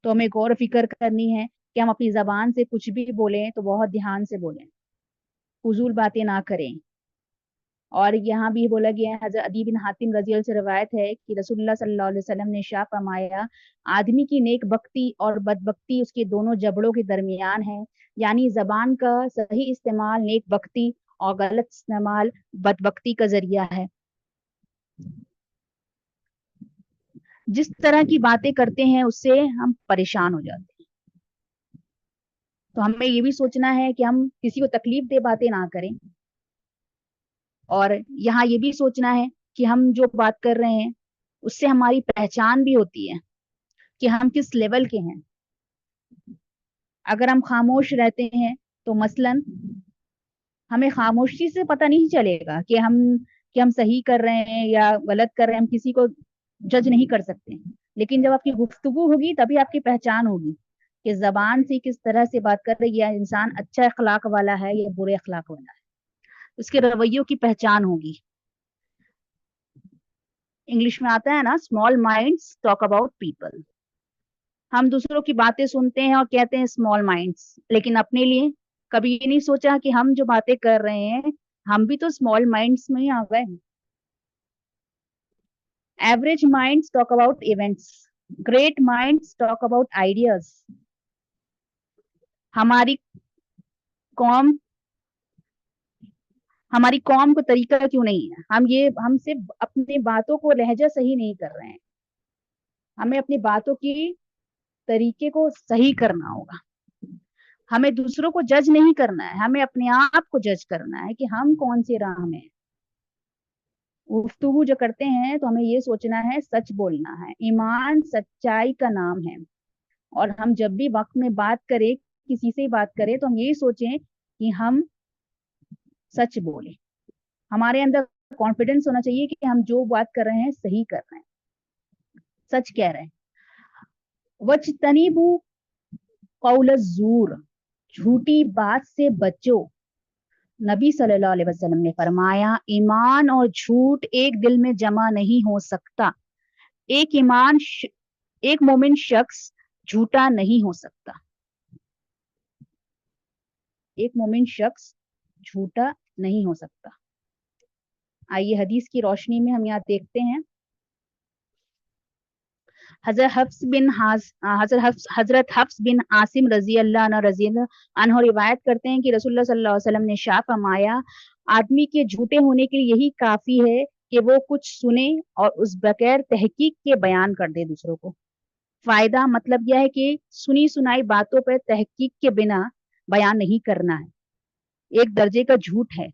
تو ہمیں غور و فکر کرنی ہے کہ ہم اپنی زبان سے کچھ بھی بولیں تو بہت دھیان سے بولیں، فضول باتیں نہ کریں۔ اور یہاں بھی بولا گیا ہے، حضرت عدی بن حاتم رضی اللہ عنہ سے روایت ہے کہ رسول اللہ صلی اللہ علیہ وسلم نے ارشاد فرمایا، آدمی کی نیک بختی اور بدبختی اس کے دونوں جبڑوں کے درمیان ہے، یعنی زبان کا صحیح استعمال نیک بختی اور غلط استعمال بدبختی کا ذریعہ ہے۔ جس طرح کی باتیں کرتے ہیں اس سے ہم پریشان ہو جاتے ہیں، تو ہمیں یہ بھی سوچنا ہے کہ ہم کسی کو تکلیف دہ باتیں نہ کریں، اور یہاں یہ بھی سوچنا ہے کہ ہم جو بات کر رہے ہیں اس سے ہماری پہچان بھی ہوتی ہے کہ ہم کس لیول کے ہیں۔ اگر ہم خاموش رہتے ہیں تو مثلاً ہمیں خاموشی سے پتہ نہیں چلے گا کہ ہم صحیح کر رہے ہیں یا غلط کر رہے ہیں، ہم کسی کو جج نہیں کر سکتے، لیکن جب آپ کی گفتگو ہوگی تبھی آپ کی پہچان ہوگی کہ زبان سے کس طرح سے بات کر رہی ہے، انسان اچھا اخلاق والا ہے یا برے اخلاق والا ہے، اس کے رویوں کی پہچان ہوگی۔ انگلش میں آتا ہے نا، small minds talk about people. ہم دوسروں کی باتیں سنتے ہیں اور کہتے ہیں اسمال مائنڈس، لیکن اپنے لیے کبھی یہ نہیں سوچا کہ ہم جو باتیں کر رہے ہیں ہم بھی تو اسمال مائنڈس میں ہی آ گئے۔ Average minds talk about events, great minds talk about ideas. ہماری قوم کو طریقہ کیوں نہیں ہے؟ ہم صرف اپنی باتوں کو لہجہ صحیح نہیں کر رہے ہیں، ہمیں اپنی باتوں کی طریقے کو صحیح کرنا ہوگا۔ ہمیں دوسروں کو جج نہیں کرنا ہے، ہمیں اپنے آپ کو جج کرنا ہے کہ ہم کون سی راہ میں ہیں۔ گفتگو جو کرتے ہیں تو ہمیں یہ سوچنا ہے، سچ بولنا ہے، ایمان سچائی کا نام ہے، اور ہم جب بھی وقت میں بات کریں، کسی سے بات کریں تو ہم یہی سوچیں کہ ہم سچ بولیں، ہمارے اندر کانفیڈنس ہونا چاہیے کہ ہم جو بات کر رہے ہیں صحیح کر رہے ہیں، سچ کہہ رہے ہیں۔ وَاجْتَنِبُوا قَوْلَ الزُّورِ، جھوٹی بات سے بچو۔ نبی صلی اللہ علیہ وسلم نے فرمایا، ایمان اور جھوٹ ایک دل میں جمع نہیں ہو سکتا، ایک مومن شخص جھوٹا نہیں ہو سکتا، ایک مومن شخص جھوٹا نہیں ہو سکتا۔ آئیے حدیث کی روشنی میں ہم یہاں دیکھتے ہیں، حضرت حفص بن عاصم رضی اللہ عنہ روایت کرتے ہیں کہ رسول اللہ صلی اللہ علیہ وسلم نے ارشاد فرمایا، آدمی کے جھوٹے ہونے کے لیے یہی کافی ہے کہ وہ کچھ سنے اور اس بغیر تحقیق کے بیان کر دے دوسروں کو۔ فائدہ مطلب یہ ہے کہ سنی سنائی باتوں پر تحقیق کے بنا بیان نہیں کرنا ہے، ایک درجے کا جھوٹ ہے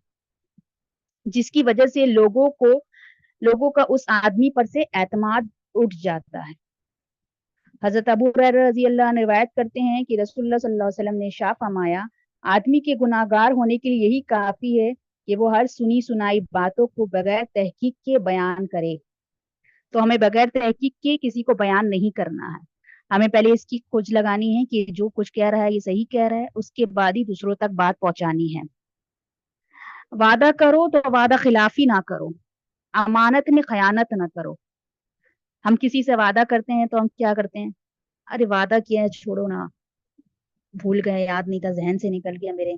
جس کی وجہ سے لوگوں کا اس آدمی پر سے اعتماد اٹھ جاتا ہے۔ حضرت ابو ہریرہ رضی اللہ عنہ روایت کرتے ہیں کہ رسول اللہ صلی اللہ علیہ وسلم نے ارشاد فرمایا، آدمی کے گناہگار ہونے کے لیے یہی کافی ہے کہ وہ ہر سنی سنائی باتوں کو بغیر تحقیق کے بیان کرے۔ تو ہمیں بغیر تحقیق کے کسی کو بیان نہیں کرنا ہے، ہمیں پہلے اس کی کھوج لگانی ہے کہ جو کچھ کہہ رہا ہے یہ صحیح کہہ رہا ہے، اس کے بعد ہی دوسروں تک بات پہنچانی ہے۔ وعدہ کرو تو وعدہ خلافی نہ کرو، امانت میں خیانت نہ کرو۔ ہم کسی سے وعدہ کرتے ہیں تو ہم کیا کرتے ہیں، ارے وعدہ کیا ہے چھوڑو نا، بھول گئے، یاد نہیں تھا، ذہن سے نکل گیا میرے،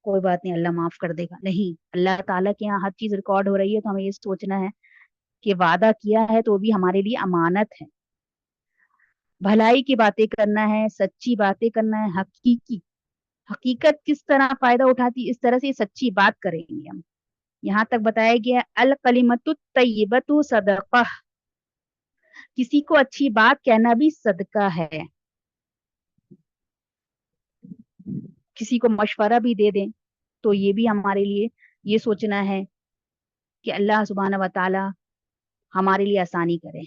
کوئی بات نہیں، اللہ معاف کر دے گا۔ نہیں، اللہ تعالیٰ کے یہاں ہر چیز ریکارڈ ہو رہی ہے، تو ہمیں یہ سوچنا ہے کہ وعدہ کیا ہے تو وہ بھی ہمارے لیے امانت ہے. بھلائی کی باتیں کرنا ہے, سچی باتیں کرنا ہے, حقیقت کس طرح فائدہ اٹھاتی اس طرح سے سچی بات کریں گے ہم. یہاں تک بتایا گیا الکلمۃ الطیبۃ صدقہ, کسی کو اچھی بات کہنا بھی صدقہ ہے. کسی کو مشورہ بھی دے دیں تو یہ بھی ہمارے لیے یہ سوچنا ہے کہ اللہ سبحانہ و تعالی ہمارے لیے آسانی کرے.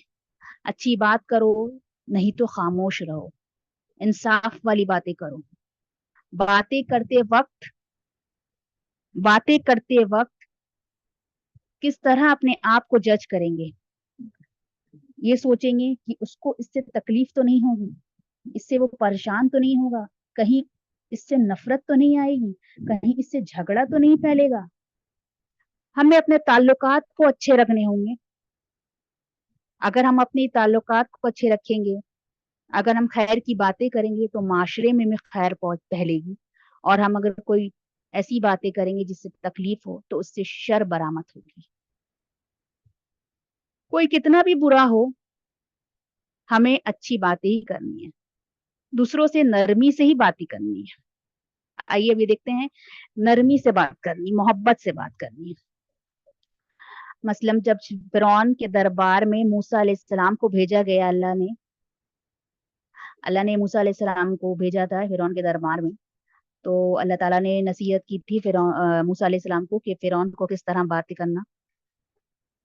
اچھی بات کرو, نہیں تو خاموش رہو, انصاف والی باتیں کرو. باتیں کرتے وقت کس طرح اپنے آپ کو جج کریں گے, یہ سوچیں گے کہ اس کو اس سے تکلیف تو نہیں ہوگی, اس سے وہ پریشان تو نہیں ہوگا, کہیں اس سے نفرت تو نہیں آئے گی, کہیں اس سے جھگڑا تو نہیں پھیلے گا. ہمیں اپنے تعلقات کو اچھے رکھنے ہوں گے. اگر ہم اپنی تعلقات کو اچھے رکھیں گے, اگر ہم خیر کی باتیں کریں گے تو معاشرے میں خیر پھیلے گی, اور ہم اگر کوئی ایسی باتیں کریں گے جس سے تکلیف ہو تو اس سے شر برآمد ہوگی. کوئی کتنا بھی برا ہو, ہمیں اچھی باتیں ہی کرنی ہے, دوسروں سے نرمی سے ہی باتیں کرنی ہے. آئیے ابھی دیکھتے ہیں, نرمی سے بات کرنی, محبت سے بات کرنی ہے. مثلا جب فرعون کے دربار میں موسیٰ علیہ السلام کو بھیجا گیا, اللہ نے موسیٰ علیہ السلام کو بھیجا تھا فرعون کے دربار میں, تو اللہ تعالیٰ نے نصیحت کی تھی موسیٰ علیہ السلام کو کہ فرعون کو کس طرح باتیں کرنا.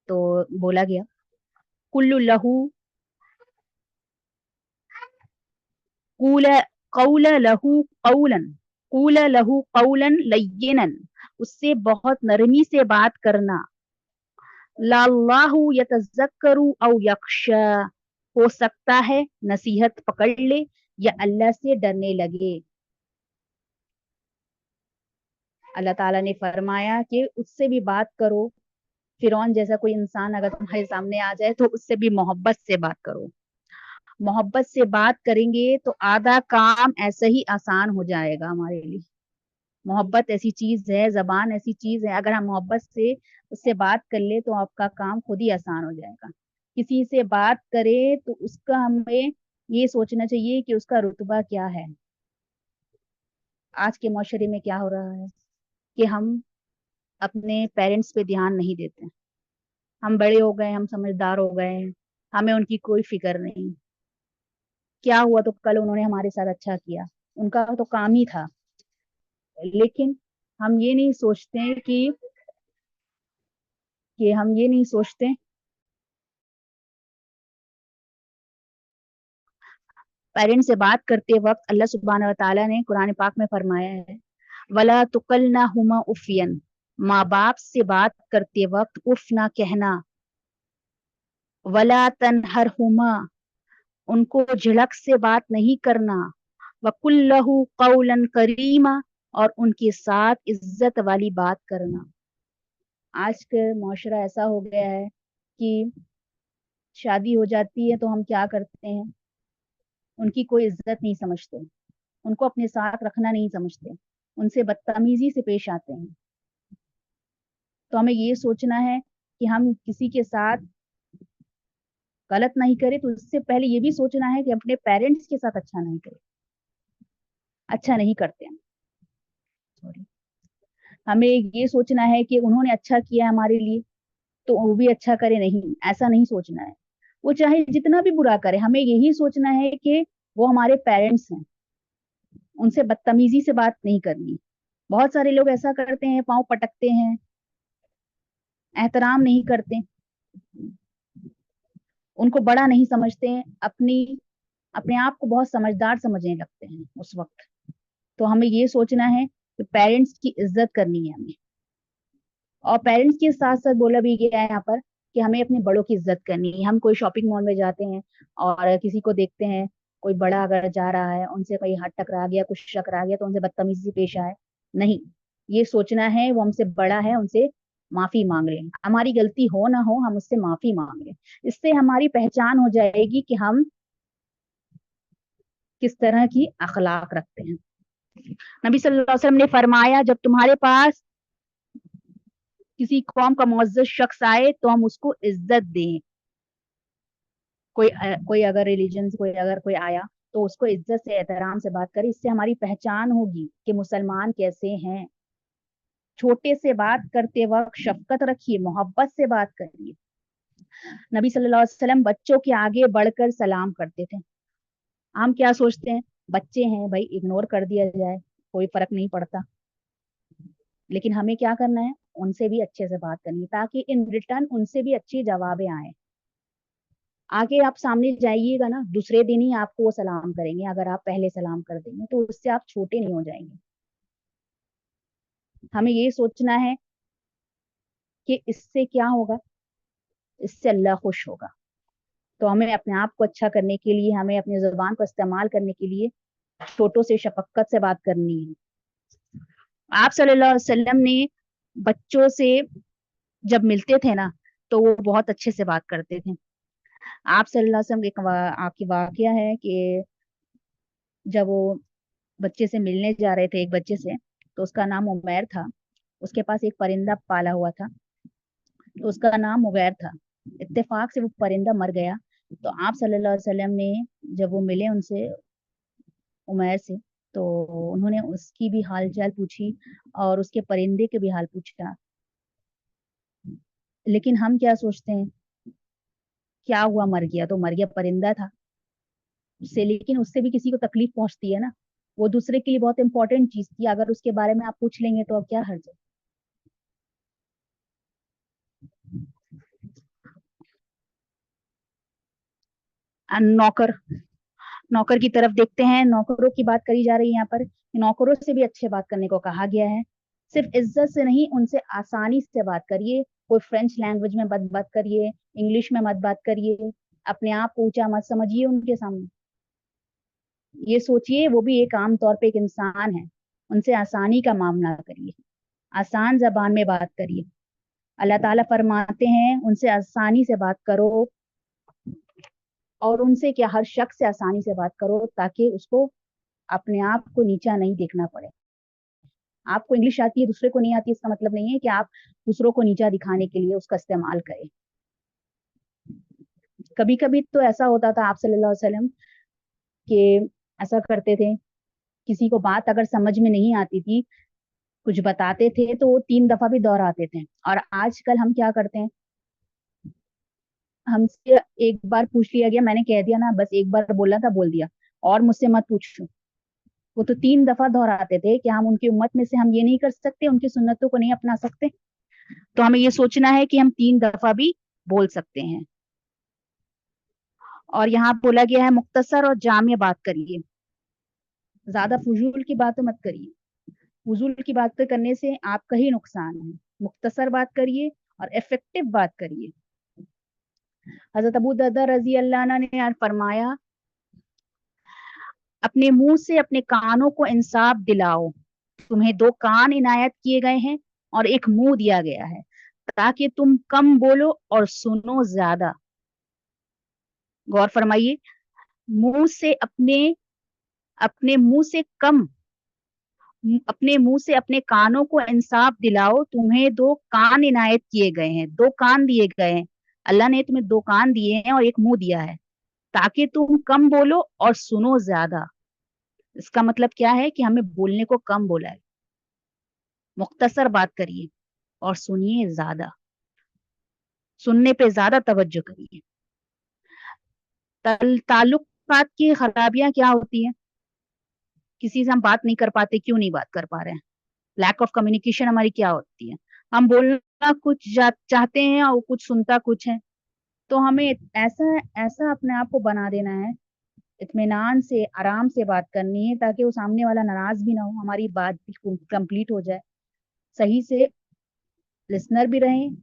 تو بولا گیا کل لہو قول لہو قولا لینا, اس سے بہت نرمی سے بات کرنا. لعلہ یتذکر او یخشی, ہو سکتا ہے نصیحت پکڑ لے یا اللہ سے ڈرنے لگے. اللہ تعالیٰ نے فرمایا کہ اس سے بھی بات کرو. فرعون جیسا کوئی انسان اگر تمہارے سامنے آ جائے تو اس سے بھی محبت سے بات کرو. محبت سے بات کریں گے تو آدھا کام ایسے ہی آسان ہو جائے گا ہمارے لیے. محبت ایسی چیز ہے, زبان ایسی چیز ہے, اگر ہم محبت سے اس سے بات کر لیں تو آپ کا کام خود ہی آسان ہو جائے گا. کسی سے بات کرے تو اس کا ہمیں یہ سوچنا چاہیے کہ اس کا رتبہ کیا ہے. آج کے معاشرے میں کیا ہو رہا ہے کہ ہم اپنے پیرنٹس پہ دھیان نہیں دیتے. ہم بڑے ہو گئے, ہم سمجھدار ہو گئے, ہمیں ان کی کوئی فکر نہیں. کیا ہوا تو کل انہوں نے ہمارے ساتھ اچھا کیا, ان کا تو کام ہی تھا. لیکن ہم یہ نہیں سوچتے کہ ہم یہ نہیں سوچتے پیرنٹس سے بات کرتے وقت اللہ سبحانہ و تعالیٰ نے قرآن پاک میں فرمایا ہے وَلَا تُقَلْنَهُمَا اُفْيًا, ماں باپ سے بات کرتے وقت اف نہ کہنا. وَلَا تَنْهَرْهُمَا, ان کو جھڑک سے بات نہیں کرنا. وَقُلْ لَهُ قَوْلًا كَرِيمًا, اور ان کے ساتھ عزت والی بات کرنا. آج کا معاشرہ ایسا ہو گیا ہے کہ شادی ہو جاتی ہے تو ہم کیا کرتے ہیں, ان کی کوئی عزت نہیں سمجھتے, ان کو اپنے ساتھ رکھنا نہیں سمجھتے, ان سے بدتمیزی سے پیش آتے ہیں. تو ہمیں یہ سوچنا ہے کہ ہم کسی کے ساتھ غلط نہیں کرے تو اس سے پہلے یہ بھی سوچنا ہے کہ اپنے پیرنٹس کے ساتھ اچھا نہیں کرے, اچھا نہیں کرتے ہیں. ہمیں یہ سوچنا ہے کہ انہوں نے اچھا کیا ہمارے لیے تو وہ بھی اچھا کرے, نہیں, ایسا نہیں سوچنا ہے. وہ چاہے جتنا بھی برا کرے, ہمیں یہی سوچنا ہے کہ وہ ہمارے پیرنٹس ہیں, ان سے بدتمیزی سے بات نہیں کرنی. بہت سارے لوگ ایسا کرتے ہیں, پاؤں پٹکتے ہیں, احترام نہیں کرتے, ان کو بڑا نہیں سمجھتے, اپنے آپ کو بہت سمجھدار سمجھنے لگتے ہیں اس وقت. تو ہمیں یہ سوچنا ہے کہ پیرنٹس کی عزت کرنی ہے ہمیں. اور پیرنٹس کے ساتھ ساتھ بولا بھی گیا ہے یہاں پر کہ ہمیں اپنے بڑوں کی عزت کرنی ہے. ہم کوئی شاپنگ مال میں جاتے ہیں اور کسی کو دیکھتے ہیں, کوئی بڑا اگر جا رہا ہے, ان سے کوئی ہاتھ ٹکرا گیا, کچھ ٹکرا گیا تو ان سے بدتمیزی پیش آئے, نہیں, یہ سوچنا ہے وہ ہم سے بڑا ہے, ان سے معافی مانگ لیں. ہماری غلطی ہو نہ ہو, ہم اس سے معافی مانگ لیں. اس سے ہماری پہچان ہو جائے گی کہ ہم کس طرح کی اخلاق رکھتے ہیں. نبی صلی اللہ علیہ وسلم نے فرمایا جب تمہارے پاس किसी कौम का मुअज़्ज़ज़ शख्स आए तो हम उसको इज्जत दें। कोई अगर रिलीजन से कोई आया तो उसको इज्जत से एहतराम से बात करें, इससे हमारी पहचान होगी कि मुसलमान कैसे हैं। छोटे से बात करते वक्त शफकत रखिए, मोहब्बत से बात करिए। नबी सल्लल्लाहु अलैहि वसल्लम बच्चों के आगे बढ़कर सलाम करते थे। हम क्या सोचते हैं, बच्चे हैं भाई, इग्नोर कर दिया जाए, कोई फर्क नहीं पड़ता। लेकिन हमें क्या करना है, उनसे भी अच्छे से बात करनी, ताकि इन रिटर्न उनसे भी अच्छी जवाबें आए। आगे आप सामने जाइएगा ना, दूसरे दिन ही आपको वो सलाम करेंगे। अगर आप पहले सलाम कर देंगे तो उससे आप छोटे नहीं हो जाएंगे। हमें ये सोचना है कि इससे क्या होगा, इससे अल्लाह खुश होगा। तो हमें अपने आप को अच्छा करने के लिए, हमें अपनी जुबान को इस्तेमाल करने के लिए छोटों से शफकत से बात करनी है। आप सल्लल्लाहु अलैहि वसल्लम ने बच्चों से जब मिलते थे ना, तो वो बहुत अच्छे से बात करते थे। आप सल्लल्लाहु अलैहि वसल्लम आपकी वाकया है कि जब वो बच्चे से मिलने जा रहे थे, एक बच्चे से, तो उसका नाम उमैर था। उसके पास एक परिंदा पाला हुआ था, तो उसका नाम मुगैर था। इत्तेफाक से वो परिंदा मर गया। तो आप सल्लल्लाहु अलैहि वसल्लम ने जब वो मिले उनसे, उमैर से, तो उन्होंने उसकी भी हाल चाल पूछी और उसके परिंदे के भी हाल पूछा। लेकिन हम क्या सोचते हैं, क्या हुआ, मर गया तो मर गया, परिंदा था उससे, लेकिन उससे भी किसी को तकलीफ पहुंचती है ना। वो दूसरे के लिए बहुत इंपॉर्टेंट चीज थी, अगर उसके बारे में आप पूछ लेंगे तो अब क्या हर्ज है। नौकर, नौकर की तरफ देखते हैं। नौकरों की बात करी जा रही है यहाँ पर। नौकरों से भी अच्छे बात करने को कहा गया है। सिर्फ इज्जत से नहीं, उनसे आसानी से बात करिए। कोई फ्रेंच लैंग्वेज में मत बात करिए, इंग्लिश में मत बात करिए। अपने आप को ऊंचा मत समझिए उनके सामने। ये सोचिए वो भी एक आम तौर पे एक इंसान है। उनसे आसानी का मामला करिए, आसान जबान में बात करिए। अल्लाह ताला फरमाते हैं उनसे आसानी से बात करो। और उनसे क्या, हर शख्स से आसानी से बात करो, ताकि उसको अपने आप को नीचा नहीं देखना पड़े। आपको इंग्लिश आती है, दूसरे को नहीं आती, इसका मतलब नहीं है कि आप दूसरों को नीचा दिखाने के लिए उसका इस्तेमाल करें। कभी कभी तो ऐसा होता था आप सल्लल्लाहु अलैहि वसल्लम के, ऐसा करते थे, किसी को बात अगर समझ में नहीं आती थी, कुछ बताते थे तो वो 3 दफा भी दोहराते थे। और आजकल हम क्या करते हैं, हमसे एक बार पूछ लिया गया, मैंने कह दिया ना, बस एक बार बोलना था बोल दिया, और मुझसे मत पूछो। वो तो 3 दफा दोहराते थे कि हम उनकी उम्मत में से हम ये नहीं कर सकते, उनकी सुन्नतों को नहीं अपना सकते। तो हमें ये सोचना है कि हम 3 दफा भी बोल सकते हैं। और यहाँ बोला गया है मुख्तसर और जामिया बात करिए, ज्यादा फजूल की बातें मत करिए। फजूल की बातें करने से आपका ही नुकसान है। मुख्तसर बात करिए और इफेक्टिव बात करिए। हजरत अबू दर्दा रजी अल्लाह अन्हु ने फरमाया, अपने मुंह से अपने कानों को इंसाफ दिलाओ। तुम्हें 2 कान इनायत किए गए हैं और एक मुंह दिया गया है, ताकि तुम कम बोलो और सुनो ज्यादा। गौर फरमाइए, मुंह से अपने अपने मुंह से कम अपने मुंह से अपने कानों को इंसाफ दिलाओ। तुम्हें 2 कान इनायत किए गए हैं, 2 कान दिए गए हैं। अल्लाह ने तुम्हें 2 कान दिए हैं और एक मुंह दिया है, ताकि तुम कम बोलो और सुनो ज्यादा। इसका मतलब क्या है कि हमें बोलने को कम बोला है, मुख्तसर बात करिए और सुनिए ज्यादा, सुनने पे ज्यादा तवज्जो करिए। ताल्लुकात की खराबियां क्या होती हैं, किसी से हम बात नहीं कर पाते, क्यों नहीं बात कर पा रहे हैं, लैक ऑफ कम्युनिकेशन हमारी क्या होती है। हम बोलना कुछ चाहते हैं और कुछ सुनता कुछ है। तो हमें ऐसा ऐसा अपने आप को बना देना है, इत्मीनान से आराम से बात करनी है, ताकि वो सामने वाला नाराज भी ना हो, हमारी बात भी कंप्लीट हो जाए, सही से लिसनर भी रहें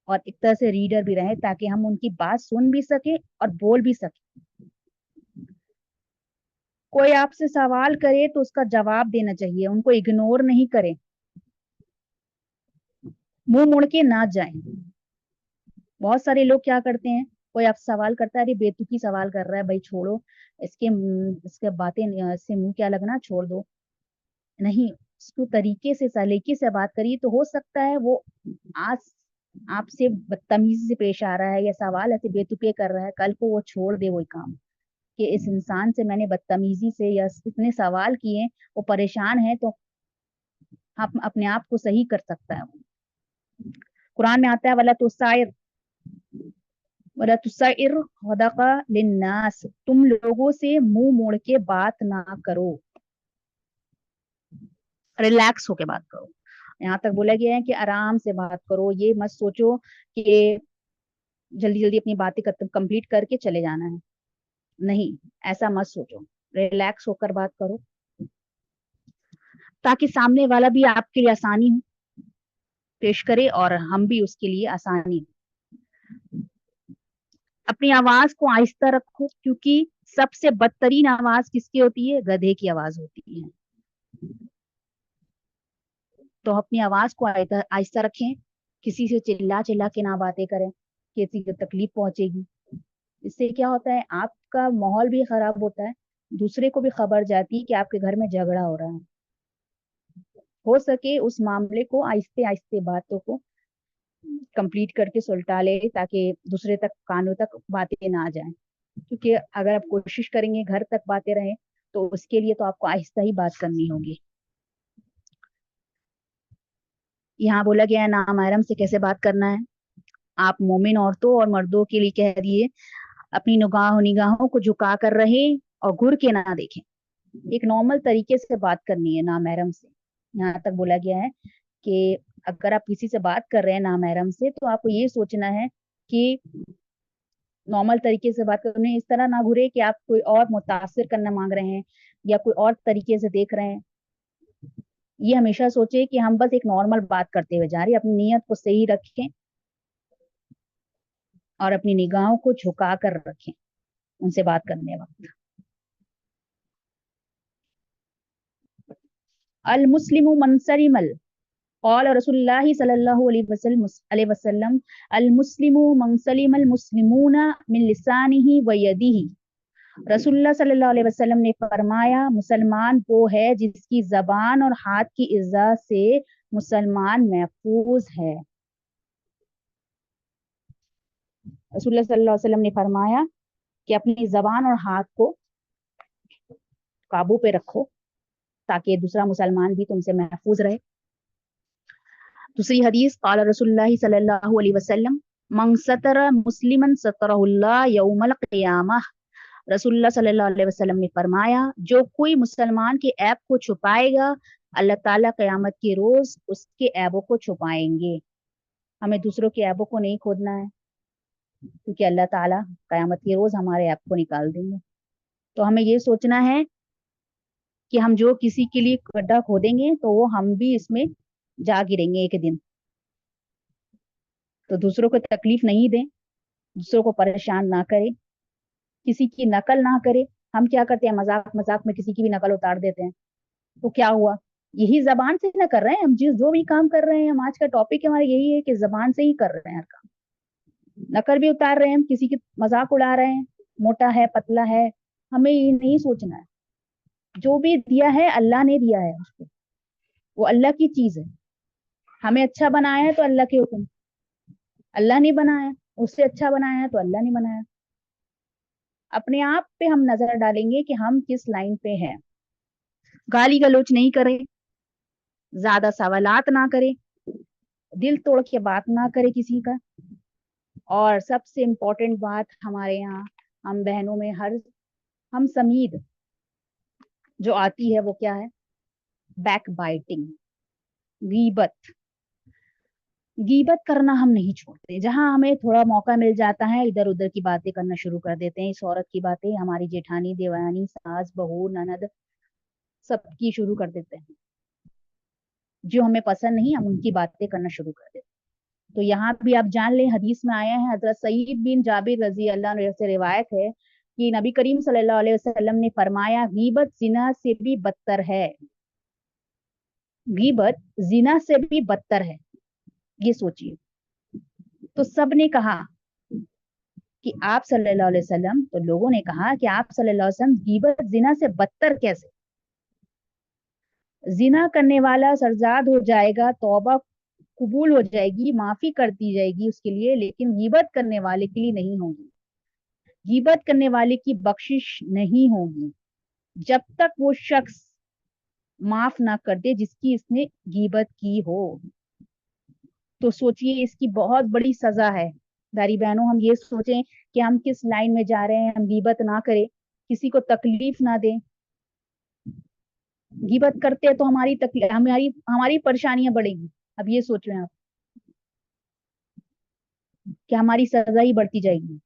और एक तरह से रीडर भी रहें, ताकि हम उनकी बात सुन भी सके और बोल भी सके। कोई आपसे सवाल करे तो उसका जवाब देना चाहिए, उनको इग्नोर नहीं करें, मुंह मुड़ के ना जाएं। बहुत सारे लोग क्या करते हैं, कोई आपसे सवाल करता है, अरे बेतुकी सवाल कर रहा है भाई, छोड़ो, इसके बातें, इससे मुंह क्या लगना, छोड़ दो। नहीं, اس کو طریقے سے سلیقے سے بات کریے تو ہو سکتا ہے وہ آج آپ سے بدتمیزی سے پیش آ رہا ہے یا سوال ایسے بے تکے کر رہا ہے، کل کو وہ چھوڑ دے وہی کام کہ اس انسان سے میں نے بدتمیزی سے یا اتنے سوال کیے وہ پریشان ہے، تو آپ اپنے آپ کو صحیح کر سکتا ہے۔ قرآن میں آتا ہے وَلَا تُسَعِّرْ خَدَقَ لِلنَّاسِ، تم لوگوں سے منہ موڑ کے بات نہ کرو، ریلیکس ہو کے بات کرو۔ یہاں تک بولا گیا ہے کہ آرام سے بات کرو، یہ مت سوچو کہ جلدی جلدی اپنی باتیں کمپلیٹ کر کے چلے جانا ہے، نہیں ایسا مت سوچو، ریلیکس ہو کر بات کرو تاکہ سامنے والا بھی آپ کے لیے آسانی پیش کرے اور ہم بھی اس کے لیے آسانی۔ اپنی آواز کو آہستہ رکھو، کیونکہ سب سے بدترین آواز کس کی ہوتی ہے؟ گدھے کی آواز ہوتی ہے۔ تو اپنی آواز کو آہستہ رکھیں، کسی سے چلا چلا کے نہ باتیں کریں، کسی کو تکلیف پہنچے گی۔ اس سے کیا ہوتا ہے؟ آپ کا ماحول بھی خراب ہوتا ہے، دوسرے کو بھی خبر جاتی ہے کہ آپ کے گھر میں جھگڑا ہو رہا ہے۔ ہو سکے اس معاملے کو آہستہ آہستہ باتوں کو کمپلیٹ کر کے سلٹا لے تاکہ دوسرے تک کانوں تک باتیں نہ جائیں، کیونکہ اگر آپ کوشش کریں گے گھر تک باتیں رہیں تو اس کے لیے تو آپ کو آہستہ ہی بات کرنی ہوگی۔ یہاں بولا گیا ہے نامحرم سے کیسے بات کرنا ہے۔ آپ مومن عورتوں اور مردوں کے لیے کہہ دیے اپنی نگاہوں کو جھکا کر رہے اور گھر کے نہ دیکھیں، ایک نارمل طریقے سے بات کرنی ہے نامحرم سے۔ یہاں تک بولا گیا ہے کہ اگر آپ کسی سے بات کر رہے ہیں نامحرم سے تو آپ کو یہ سوچنا ہے کہ نارمل طریقے سے بات کرنے، اس طرح نہ گھرے کہ آپ کوئی اور متاثر کرنا مانگ رہے ہیں یا کوئی اور طریقے سے دیکھ رہے ہیں۔ یہ ہمیشہ سوچے کہ ہم بس ایک نارمل بات کرتے ہوئے جا رہے ہیں، اپنی نیت کو صحیح رکھیں اور اپنی نگاہوں کو جھکا کر رکھیں ان سے بات کرنے وقت۔ المسلم من سلم قال رسول اللہ صلی اللہ علیہ وسلم المسلم من سلم المسلمون من لسانہ و یدہ۔ رسول اللہ صلی اللہ علیہ وسلم نے فرمایا مسلمان وہ ہے جس کی زبان اور ہاتھ کی اذا سے مسلمان محفوظ ہے۔ رسول اللہ صلی اللہ علیہ وسلم نے فرمایا کہ اپنی زبان اور ہاتھ کو قابو پہ رکھو تاکہ دوسرا مسلمان بھی تم سے محفوظ رہے۔ دوسری حدیث قال رسول اللہ صلی اللہ علیہ وسلم من ستر مسلما سترہ اللہ یوم القیامہ۔ رسول اللہ صلی اللہ علیہ وسلم نے فرمایا جو کوئی مسلمان کے عیب کو چھپائے گا اللہ تعالیٰ قیامت کے روز اس کے عیبوں کو چھپائیں گے۔ ہمیں دوسروں کے عیبوں کو نہیں کھودنا ہے، کیونکہ اللہ تعالیٰ قیامت کے روز ہمارے عیب کو نکال دیں گے۔ تو ہمیں یہ سوچنا ہے کہ ہم جو کسی کے لیے گڈھا کھودیں گے تو وہ ہم بھی اس میں جا گریں گے ایک دن۔ تو دوسروں کو تکلیف نہیں دیں، دوسروں کو پریشان نہ کریں، کسی کی نقل نہ کرے۔ ہم کیا کرتے ہیں؟ مذاق مذاق میں کسی کی بھی نقل اتار دیتے ہیں، تو کیا ہوا؟ یہی زبان سے نہ کر رہے ہیں ہم، جو بھی کام کر رہے ہیں ہم، آج کا ٹاپک ہمارا یہی ہے کہ زبان سے ہی کر رہے ہیں ہر کام، نقل بھی اتار رہے ہیں ہم، کسی کی مذاق اڑا رہے ہیں، موٹا ہے پتلا ہے۔ ہمیں یہ نہیں سوچنا ہے، جو بھی دیا ہے اللہ نے دیا ہے اس کو، وہ اللہ کی چیز ہے۔ ہمیں اچھا بنایا ہے تو اللہ کے حکم، اللہ نے بنایا، اس سے اچھا بنایا ہے تو اللہ نے بنایا۔ اپنے آپ پہ ہم نظر ڈالیں گے کہ ہم کس لائن پہ ہیں۔ گالی گلوچ نہیں کریں، زیادہ سوالات نہ کریں، دل توڑ کے بات نہ کرے کسی کا۔ اور سب سے امپورٹنٹ بات ہمارے یہاں ہم بہنوں میں ہم سمید جو آتی ہے وہ کیا ہے؟ بیک بائٹنگ، غیبت کرنا ہم نہیں چھوڑتے۔ جہاں ہمیں تھوڑا موقع مل جاتا ہے ادھر ادھر کی باتیں کرنا شروع کر دیتے ہیں، اس عورت کی باتیں ہماری جیٹھانی دیورانی ساس بہو نند سب کی شروع کر دیتے ہیں، جو ہمیں پسند نہیں ہم ان کی باتیں کرنا شروع کر دیتے ہیں۔ تو یہاں بھی آپ جان لیں حدیث میں آیا ہے، حضرت سعید بن جابر رضی اللہ عنہ سے روایت ہے کہ نبی کریم صلی اللہ علیہ وسلم نے فرمایا غیبت زنا سے بھی بدتر ہے، غیبت زنا سے بھی بدتر ہے۔ یہ سوچیے، تو سب نے کہا کہ آپ صلی اللہ علیہ وسلم، تو لوگوں نے کہا کہ آپ صلی اللہ علیہ وسلم غیبت زنا سے بدتر کیسے؟ जिना करने वाला सरजाद हो जाएगा, तौबा कबूल हो जाएगी, माफी कर दी जाएगी उसके लिए, लेकिन गीबत करने वाले के लिए नहीं होगी। गीबत करने वाले की बख्शिश नहीं होगी जब तक वो शख्स माफ ना कर दे जिसकी इसने गीबत की हो। तो सोचिए इसकी बहुत बड़ी सजा है। प्यारी बहनों, हम ये सोचें कि हम किस लाइन में जा रहे हैं। हम गीबत ना करें, किसी को तकलीफ ना दें। गीबत करते हैं तो हमारी तकलीफ, हमारी हमारी परेशानियां बढ़ेंगी। अब ये सोच रहे हैं आप कि हमारी सजा ही बढ़ती जाएगी।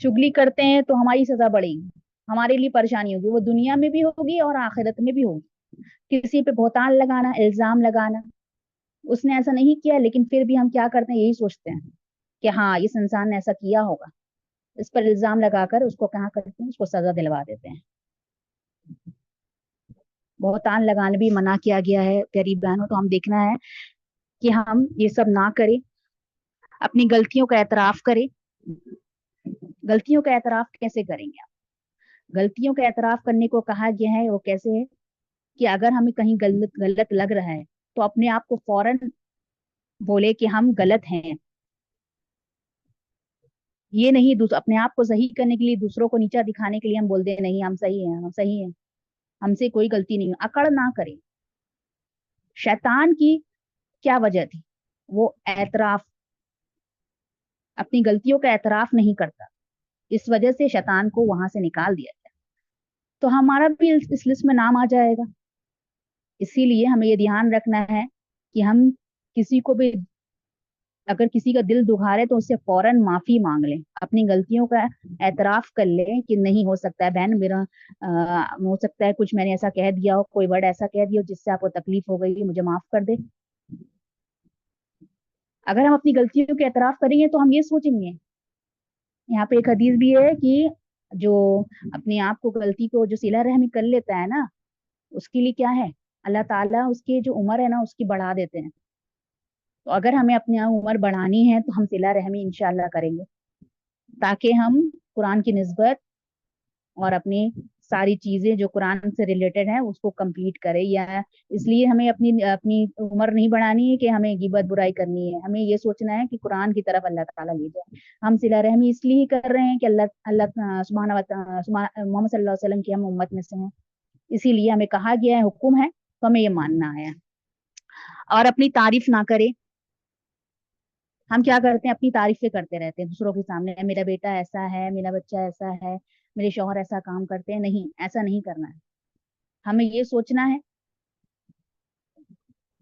चुगली करते हैं तो हमारी सजा बढ़ेगी, हमारे लिए परेशानी होगी, वो दुनिया में भी होगी और आखिरत में भी होगी। किसी पे बहुतान लगाना, इल्जाम लगाना, उसने ऐसा नहीं किया लेकिन फिर भी हम क्या करते हैं, यही सोचते हैं कि हाँ इस इंसान ने ऐसा किया होगा। इस पर इल्जाम लगाकर उसको क्या करते हैं, उसको सजा दिलवा देते हैं। बहुतान लगाने भी मना किया गया है गरीब बहनों। तो हम देखना है कि हम ये सब ना करें, अपनी गलतियों का एतराफ करें। गलतियों का एतराफ कैसे करेंगे आप? गलतियों का एतराफ करने को कहा गया है, वो कैसे है कि अगर हमें कहीं गलत गलत लग रहा है तो अपने आप को फौरन बोले कि हम गलत हैं। ये नहीं अपने आप को सही करने के लिए, दूसरों को नीचा दिखाने के लिए हम बोल दे नहीं हम सही हैं, हम सही हैं, हमसे कोई गलती नहीं है। अकड़ ना करें। शैतान की क्या वजह थी? वो एतराफ, अपनी गलतियों का एतराफ नहीं करता। इस वजह से शैतान को वहां से निकाल दिया गया। तो हमारा भी इस लिस्ट में नाम आ जाएगा। इसीलिए हमें ये ध्यान रखना है कि हम किसी को भी, अगर किसी का दिल दुखा रहे तो उससे फौरन माफी मांग लें, अपनी गलतियों का एतराफ कर लें कि नहीं हो सकता है बहन मेरा, हो सकता है कुछ मैंने ऐसा कह दिया हो, कोई वर्ड ऐसा कह दिया हो जिससे आपको तकलीफ हो गई, मुझे माफ कर दे। अगर हम अपनी गलतियों के एतराफ करेंगे तो हम ये सोचेंगे, यहाँ पे एक हदीस भी है कि जो अपने आप को, गलती को जो सिला रहमी कर लेता है ना, उसके लिए क्या है, अल्लाह ताला उसकी जो उम्र है ना उसकी बढ़ा देते हैं। तो अगर हमें अपनी उम्र बढ़ानी है तो हम सिला रहमी इंशाल्लाह करेंगे, ताकि हम कुरान की निस्बत और अपनी सारी चीजें जो कुरान से रिलेटेड है उसको कंप्लीट करें। या इसलिए हमें अपनी अपनी उम्र नहीं बढ़ानी है कि हमें गिबत बुराई करनी है, हमें ये सोचना है कि कुरान की तरफ अल्लाह ताला ले जाए। हम सिला रहमी इसलिए ही कर रहे हैं कि अल्लाह अल्लाह सुब्हान मोहम्मद सल्लल्लाहु अलैहि वसल्लम की हम उम्मत में से हैं, इसीलिए हमें कहा गया है, हुक्म है, तो हमें ये मानना है। और अपनी तारीफ ना करें। हम क्या करते हैं, अपनी तारीफें करते रहते हैं दूसरों के सामने, मेरा बेटा ऐसा है, मेरा बच्चा ऐसा है, मेरे शौहर ऐसा काम करते हैं। नहीं, ऐसा नहीं करना है। हमें ये सोचना है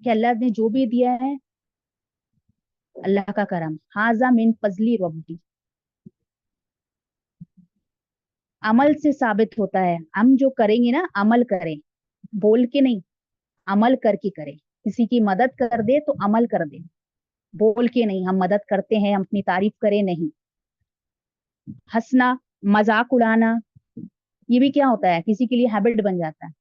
कि अल्लाह ने जो भी दिया है अल्लाह का करम, हाजा मिन फजली रब्बी। अमल से साबित होता है। हम जो करेंगे ना, अमल करें, बोल के नहीं, अमल करके करें। किसी की मदद कर दे तो अमल कर दे, बोल के नहीं हम मदद करते हैं, हम अपनी तारीफ करें नहीं। हंसना, मजाक उड़ाना, ये भी क्या होता है, किसी के लिए हैबिट बन जाता है।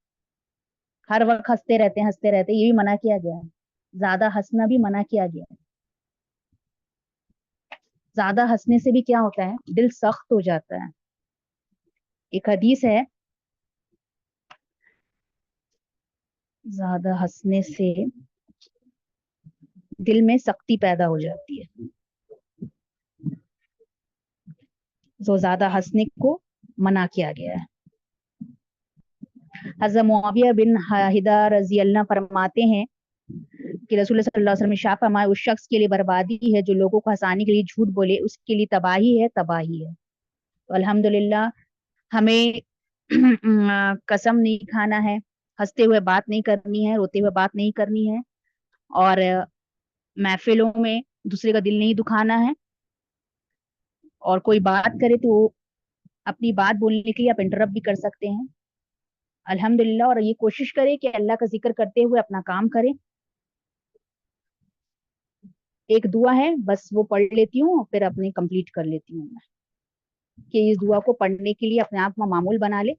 हर वक्त हंसते रहते, ये भी मना किया गया है। ज्यादा हंसना भी मना किया गया है। ज्यादा हंसने से भी क्या होता है, दिल सख्त हो जाता है। एक हदीस है, ज्यादा हंसने से दिल में सख्ती पैदा हो जाती है। तो ज्यादा हंसने को मना किया गया है। हज़रत मुआविया बिन हिदा रजी अल्लाह फरमाते हैं कि रसूल सल्लल्लाहु अलैहि वसल्लम इरशाद फरमाया, उस शख्स के लिए बर्बादी है जो लोगों को हंसाने के लिए झूठ बोले, उसके लिए तबाही है, तबाही है। तो अल्हम्दुलिल्लाह हमें कसम नहीं खाना है, हंसते हुए बात नहीं करनी है, रोते हुए बात नहीं करनी है, और महफिलों में दूसरे का दिल नहीं दुखाना है। और कोई बात करे तो अपनी बात बोलने के लिए आप इंटरप्ट भी कर सकते हैं, अल्हम्दुलिल्लाह। और ये कोशिश करें कि अल्लाह का जिक्र करते हुए अपना काम करें। एक दुआ है, बस वो पढ़ लेती हूँ और फिर अपनी कंप्लीट कर लेती हूँ मैं, कि इस दुआ को पढ़ने के लिए अपने आप में मामूल बना ले,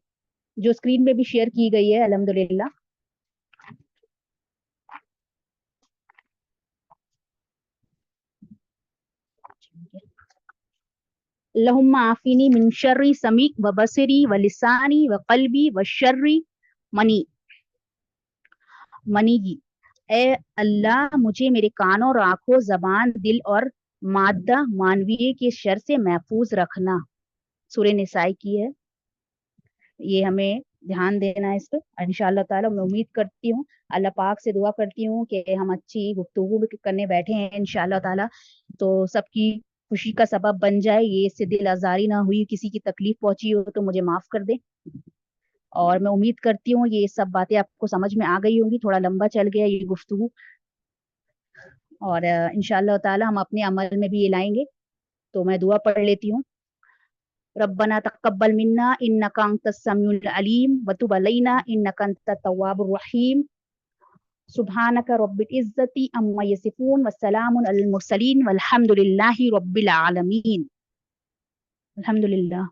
जो स्क्रीन पे भी शेयर की गई है अल्हम्दुलिल्लाह। अल्लाहुम्मा आफिनी मिन शर्रि समी व बसरी व लिसानी व कल्बी व शर्रि मनी। منی گی، اے اللہ مجھے میرے کانوں اور آنکھوں، زبان، دل اور مادہ مانویہ کے شر سے محفوظ رکھنا۔ سورہ نساء کی ہے، یہ ہمیں دھیان دینا ہے اس پہ انشاءاللہ تعالی۔ میں امید کرتی ہوں، اللہ پاک سے دعا کرتی ہوں کہ ہم اچھی گفتگو بھی کرنے بیٹھے ہیں انشاءاللہ تعالی تو سب کی خوشی کا سبب بن جائے، یہ اس سے دل آزاری نہ ہوئی، کسی کی تکلیف پہنچی ہو تو مجھے معاف کر دیں۔ اور میں امید کرتی ہوں یہ سب باتیں آپ کو سمجھ میں آ گئی ہوں گی، تھوڑا لمبا چل گیا یہ گفتگو، اور انشاءاللہ تعالی ہم اپنے عمل میں بھی یہ لائیں گے۔ تو میں دعا پڑھ لیتی ہوں۔ ربنا تقبل منا انک انت السمیع العلیم وتب علینا انک انت التواب الرحیم۔ سبحانک رب العزت عما یصفون والسلام علی المرسلین والحمد للہ رب العالمین۔ الحمد للہ۔